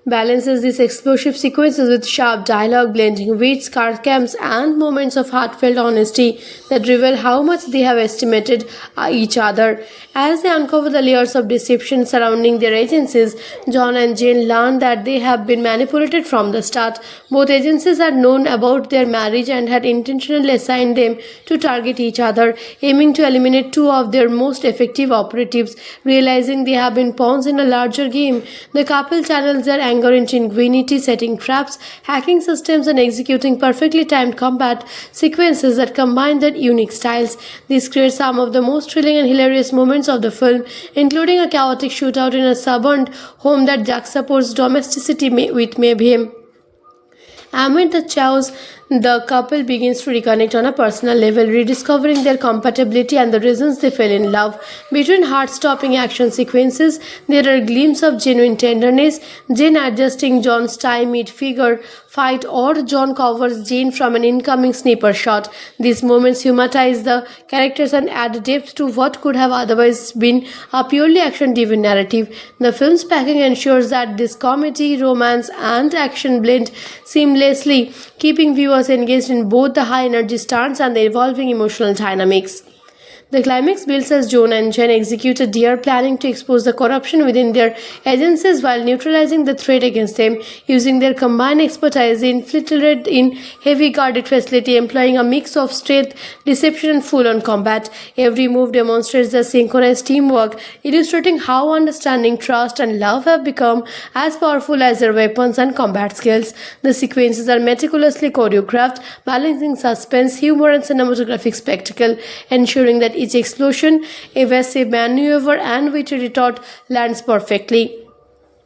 balances these explosive sequences with sharp dialogue, blending wit, sarcasm, and moments of heartfelt honesty that reveal how much they have estimated each other. As they uncover the layers of deception surrounding their agencies, John and Jane learn that they have been manipulated from the start. Both agencies had known about their marriage and had intentionally assigned them to target each other, aiming to eliminate two of their most effective operatives. Realizing they have been pawns in a larger game, the couple channels their anger into ingenuity, setting traps, hacking systems, and executing perfectly timed combat sequences that combine their unique styles. This creates some of the most thrilling and hilarious moments of the film, including a chaotic shootout in a suburban home that juxtaposes domesticity with mayhem. Amid the chaos, the couple begins to reconnect on a personal level, rediscovering their compatibility and the reasons they fell in love. Between heart-stopping action sequences, there are glimpses of genuine tenderness, Jane adjusting John's tie mid-figure fight, or John covers Jane from an incoming sniper shot. These moments humanize the characters and add depth to what could have otherwise been a purely action-driven narrative. The film's packing ensures that this comedy, romance, and action blend seamlessly, keeping viewers engaged in both the high energy stunts and the evolving emotional dynamics. The climax builds as John and Jen execute a dare planning to expose the corruption within their agencies while neutralizing the threat against them, using their combined expertise infiltrated in heavy guarded facility, employing a mix of strength, deception and full-on combat. Every move demonstrates the synchronized teamwork, illustrating how understanding, trust and love have become as powerful as their weapons and combat skills. The sequences are meticulously choreographed, balancing suspense, humor and cinematographic spectacle, ensuring that each explosion, evasive maneuver and witty retort lands perfectly.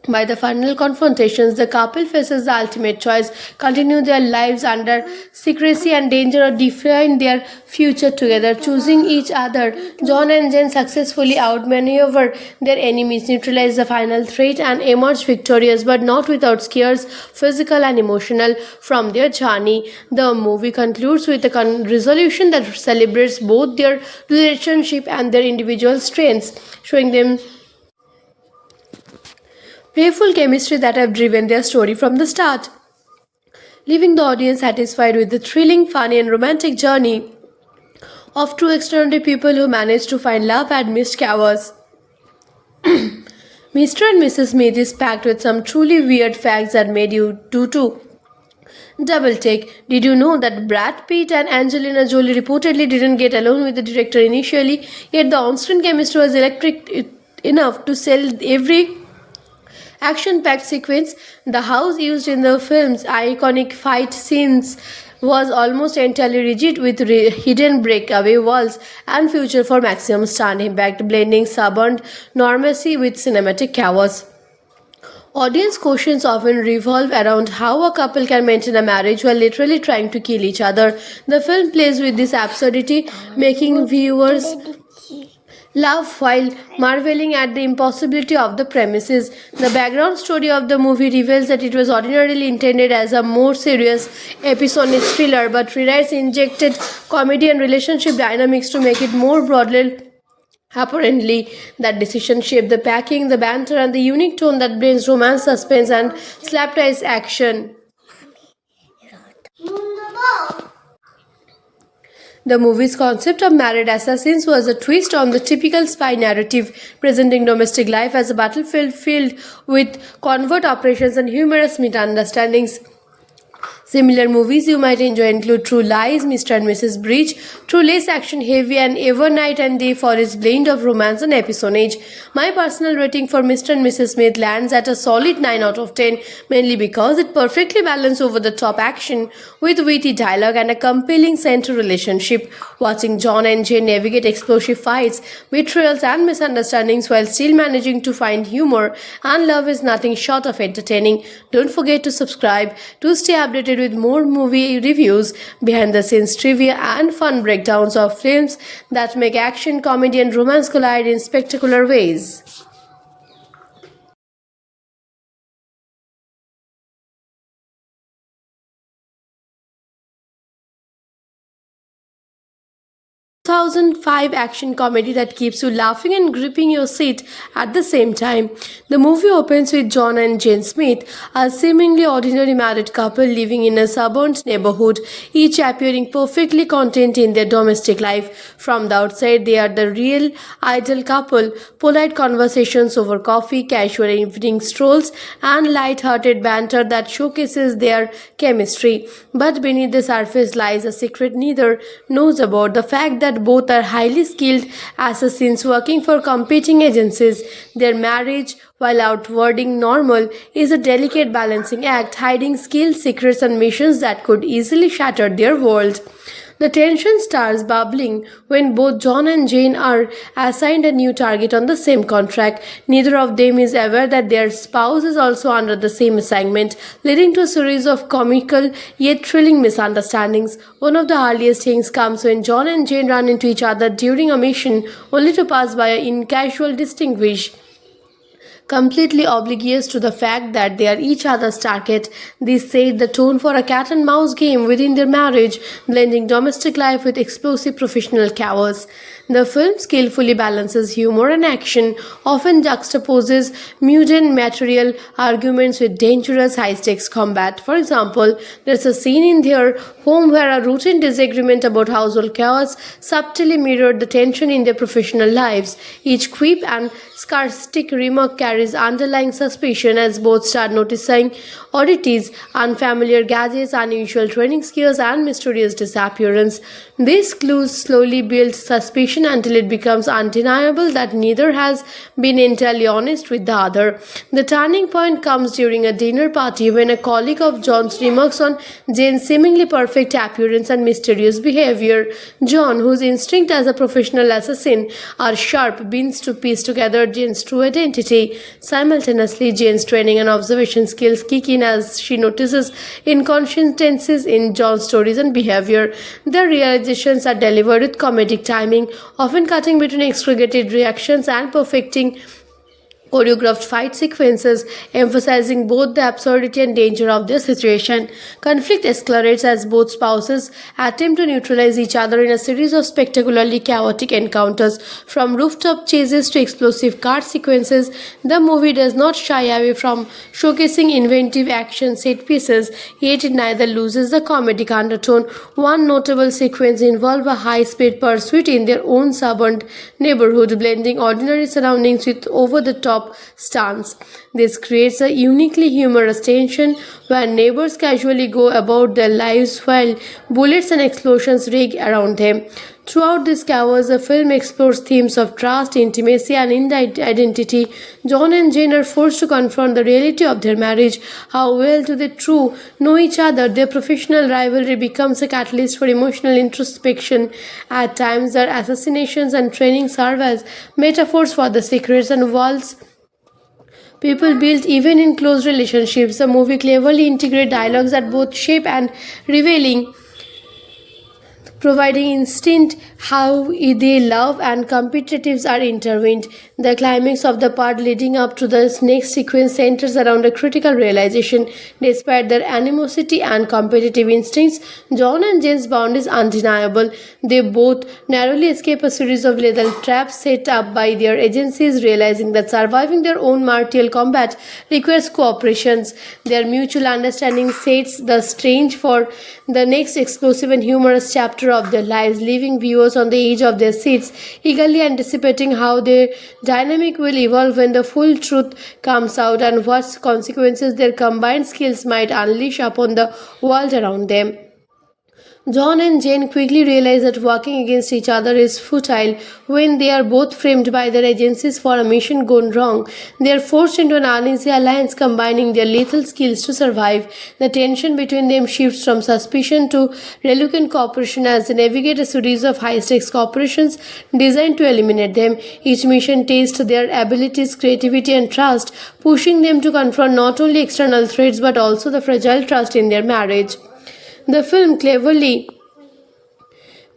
By the final confrontations, the couple faces the ultimate choice: continue their lives under secrecy and danger or define their future together. Choosing each other, John and Jane successfully outmaneuver their enemies, neutralize the final threat and emerge victorious, but not without scares, physical and emotional, from their journey. The movie concludes with a resolution that celebrates both their relationship and their individual strengths, showing them playful chemistry that have driven their story from the start, leaving the audience satisfied with the thrilling, funny and romantic journey of two extraordinary people who manage to find love amidst chaos. Mr. and Mrs. Smith is packed with some truly weird facts that made you do too. Double take. Did you know that Brad Pitt and Angelina Jolie reportedly didn't get along with the director initially, yet the on-screen chemistry was electric enough to sell every action-packed sequence? The house used in the film's iconic fight scenes was almost entirely rigid with hidden breakaway walls and feature for maximum stunt impact, blending suburban normalcy with cinematic chaos. Audience questions often revolve around how a couple can maintain a marriage while literally trying to kill each other. The film plays with this absurdity, making viewers laugh while marveling at the impossibility of the premises. The background story of the movie reveals that it was ordinarily intended as a more serious episodic thriller, but rewrites injected comedy and relationship dynamics to make it more broadly. Apparently, that decision shaped the packing, the banter, and the unique tone that blends romance, suspense, and slapdash action. The movie's concept of married assassins was a twist on the typical spy narrative, presenting domestic life as a battlefield filled with covert operations and humorous misunderstandings. Similar movies you might enjoy include True Lies, Mr. and Mrs. Bridge, True Less action heavy, and Ever Night and Day for its blend of romance and episonage. My personal rating for Mr. and Mrs. Smith lands at a solid 9 out of 10, mainly because it perfectly balances over the top action with witty dialogue and a compelling center relationship. Watching John and Jane navigate explosive fights, betrayals, and misunderstandings while still managing to find humor and love is nothing short of entertaining. Don't forget to subscribe to stay updated with more movie reviews, behind the scenes trivia, and fun breakdowns of films that make action, comedy, and romance collide in spectacular ways. 2005 action comedy that keeps you laughing and gripping your seat at the same time. The movie opens with John and Jane Smith, a seemingly ordinary married couple living in a suburban neighborhood, each appearing perfectly content in their domestic life. From the outside, they are the real ideal couple, polite conversations over coffee, casual evening strolls, and light-hearted banter that showcases their chemistry. But beneath the surface lies a secret neither knows about, the fact that both are highly skilled assassins working for competing agencies. Their marriage, while outwarding normal, is a delicate balancing act, hiding skills, secrets, and missions that could easily shatter their world. The tension starts bubbling when both John and Jane are assigned a new target on the same contract. Neither of them is aware that their spouse is also under the same assignment, leading to a series of comical yet thrilling misunderstandings. One of the earliest things comes when John and Jane run into each other during a mission, only to pass by in casual distinguish, completely oblivious to the fact that they are each other's target. This set the tone for a cat and mouse game within their marriage, blending domestic life with explosive professional chaos. The film skillfully balances humor and action, often juxtaposes mundane material arguments with dangerous high-stakes combat. For example, there's a scene in their home where a routine disagreement about household chaos subtly mirrored the tension in their professional lives. Each quip and sarcastic remark carries underlying suspicion as both start noticing oddities, unfamiliar gadgets, unusual training skills, and mysterious disappearance. These clues slowly build suspicion until it becomes undeniable that neither has been entirely honest with the other. The turning point comes during a dinner party when a colleague of John's remarks on Jane's seemingly perfect appearance and mysterious behavior. John, whose instinct as a professional assassin are sharp, begins to piece together Jane's true identity. Simultaneously, Jane's training and observation skills kick in as she notices inconsistencies in John's stories and behavior. Their realizations are delivered with comedic timing, often cutting between exaggerated reactions and perfecting choreographed fight sequences, emphasizing both the absurdity and danger of their situation. Conflict escalates as both spouses attempt to neutralize each other in a series of spectacularly chaotic encounters. From rooftop chases to explosive car sequences, the movie does not shy away from showcasing inventive action set pieces, yet it neither loses the comedic undertone. One notable sequence involves a high-speed pursuit in their own suburban neighborhood, blending ordinary surroundings with over-the-top stunts. This creates a uniquely humorous tension where neighbors casually go about their lives while bullets and explosions ring around them. Throughout this chaos, the film explores themes of trust, intimacy, and identity. John and Jane are forced to confront the reality of their marriage. How well do they truly know each other? Their professional rivalry becomes a catalyst for emotional introspection. At times, their assassinations and training serve as metaphors for the secrets and walls people build even in close relationships. The movie cleverly integrates dialogues that both shape and revealing, providing instinct how they love and competitives are intertwined. The climax of the part leading up to the next sequence centers around a critical realization. Despite their animosity and competitive instincts, John and Jane's bond is undeniable. They both narrowly escape a series of lethal traps set up by their agencies, realizing that surviving their own martial combat requires cooperation. Their mutual understanding sets the stage for the next explosive and humorous chapter chapter of their lives, leaving viewers on the edge of their seats, eagerly anticipating how their dynamic will evolve when the full truth comes out and what consequences their combined skills might unleash upon the world around them. John and Jane quickly realize that working against each other is futile when they are both framed by their agencies for a mission gone wrong. They are forced into an uneasy alliance combining their lethal skills to survive. The tension between them shifts from suspicion to reluctant cooperation as they navigate a series of high-stakes operations designed to eliminate them. Each mission tests their abilities, creativity and trust, pushing them to confront not only external threats but also the fragile trust in their marriage. The film cleverly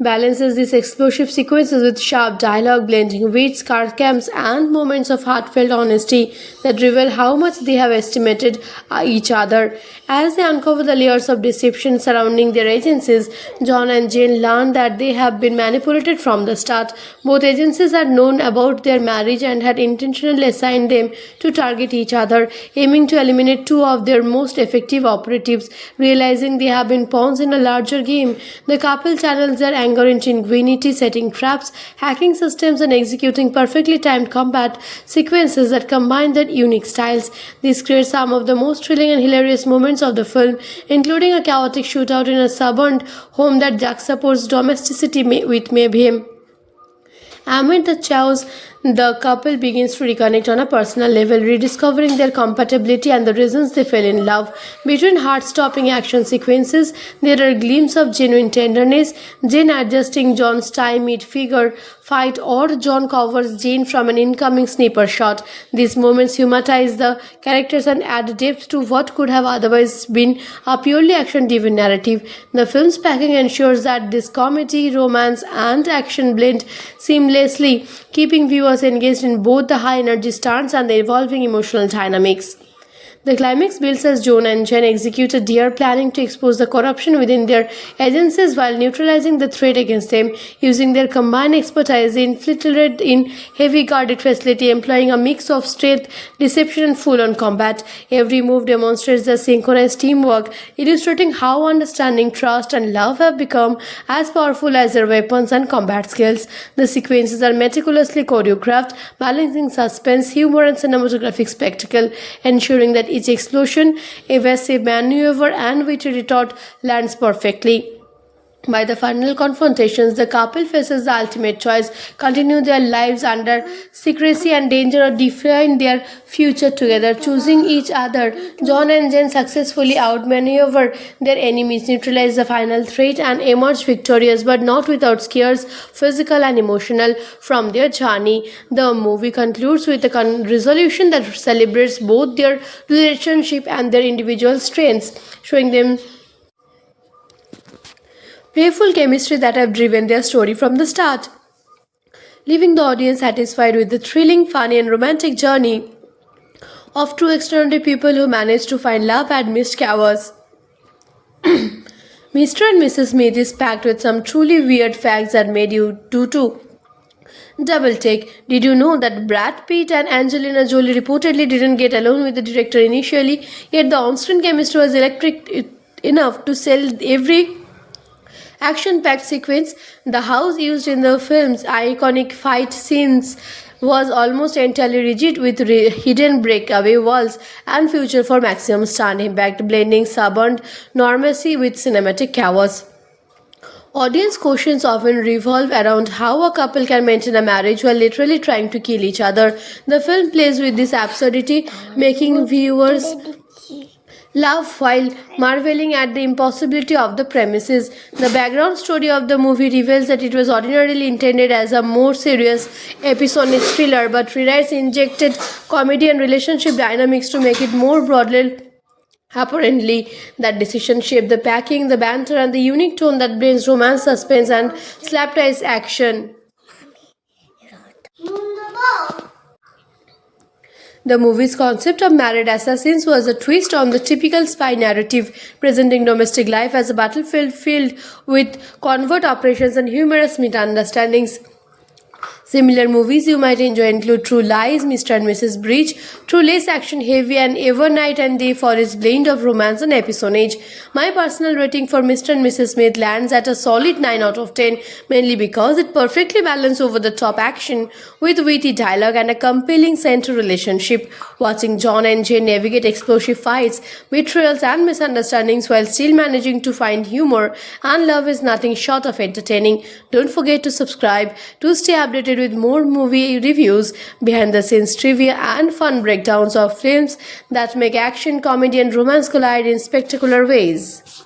balances these explosive sequences with sharp dialogue, blending wit, sarcasm, and moments of heartfelt honesty that reveal how much they have estimated each other. As they uncover the layers of deception surrounding their agencies, John and Jane learn that they have been manipulated from the start. Both agencies had known about their marriage and had intentionally assigned them to target each other, aiming to eliminate two of their most effective operatives. Realizing they have been pawns in a larger game, the couple channels their anger into ingenuity, setting traps, hacking systems, and executing perfectly timed combat sequences that combine their unique styles. This creates some of the most thrilling and hilarious moments of the film, including a chaotic shootout in a suburban home that juxtaposes domesticity with mayhem. Amid the chaos, the couple begins to reconnect on a personal level, rediscovering their compatibility and the reasons they fell in love. Between heart-stopping action sequences, there are glimpses of genuine tenderness, Jane adjusting John's tie-mid figure fight or John covers Jane from an incoming sniper shot. These moments humanize the characters and add depth to what could have otherwise been a purely action-driven narrative. The film's packing ensures that this comedy, romance, and action blend seamlessly, keeping viewers engaged in both the high energy stunts and the evolving emotional dynamics. The climax builds as John and Jen execute a dare planning to expose the corruption within their agencies while neutralizing the threat against them. Using their combined expertise, they infiltrate in heavy guarded facility, employing a mix of strength, deception and full-on combat. Every move demonstrates the synchronized teamwork, illustrating how understanding, trust and love have become as powerful as their weapons and combat skills. The sequences are meticulously choreographed, balancing suspense, humor and cinematographic spectacle, ensuring that each explosion, evasive maneuver and witty retort lands perfectly. By the final confrontations, the couple faces the ultimate choice: continue their lives under secrecy and danger or define their future together. Choosing each other, John and Jen successfully outmaneuver their enemies, neutralize the final threat and emerge victorious, but not without scares, physical and emotional, from their journey. The movie concludes with a resolution that celebrates both their relationship and their individual strengths, showing them playful chemistry that have driven their story from the start, leaving the audience satisfied with the thrilling, funny and romantic journey of two extraordinary people who managed to find love amidst chaos. Mr. and Mrs. Smith is packed with some truly weird facts that made you do too. Double take. Did you know that Brad Pitt and Angelina Jolie reportedly didn't get along with the director initially, yet the on-screen chemistry was electric enough to sell every action-packed sequence? The house used in the film's iconic fight scenes was almost entirely rigid with hidden breakaway walls and featured for maximum stunt impact, blending suburban normalcy with cinematic chaos. Audience questions often revolve around how a couple can maintain a marriage while literally trying to kill each other. The film plays with this absurdity, making viewers laugh while marveling at the impossibility of the premises. The background story of the movie reveals that it was ordinarily intended as a more serious episodic thriller, but rewrites injected comedy and relationship dynamics to make it more broadly. Apparently, that decision shaped the packing, the banter, and the unique tone that brings romance, suspense, and slapdash action. The movie's concept of married assassins was a twist on the typical spy narrative, presenting domestic life as a battlefield filled with covert operations and humorous misunderstandings. Similar movies you might enjoy include True Lies, Mr. and Mrs. Bridge, True Less Action Heavy, and Ever Night and Day for its blend of romance and espionage. My personal rating for Mr. and Mrs. Smith lands at a solid 9 out of 10, mainly because it perfectly balances over the top action with witty dialogue and a compelling central relationship. Watching John and Jane navigate explosive fights, betrayals, and misunderstandings while still managing to find humor and love is nothing short of entertaining. Don't forget to subscribe to stay updated with more movie reviews, behind the scenes trivia, and fun breakdowns of films that make action, comedy, and romance collide in spectacular ways.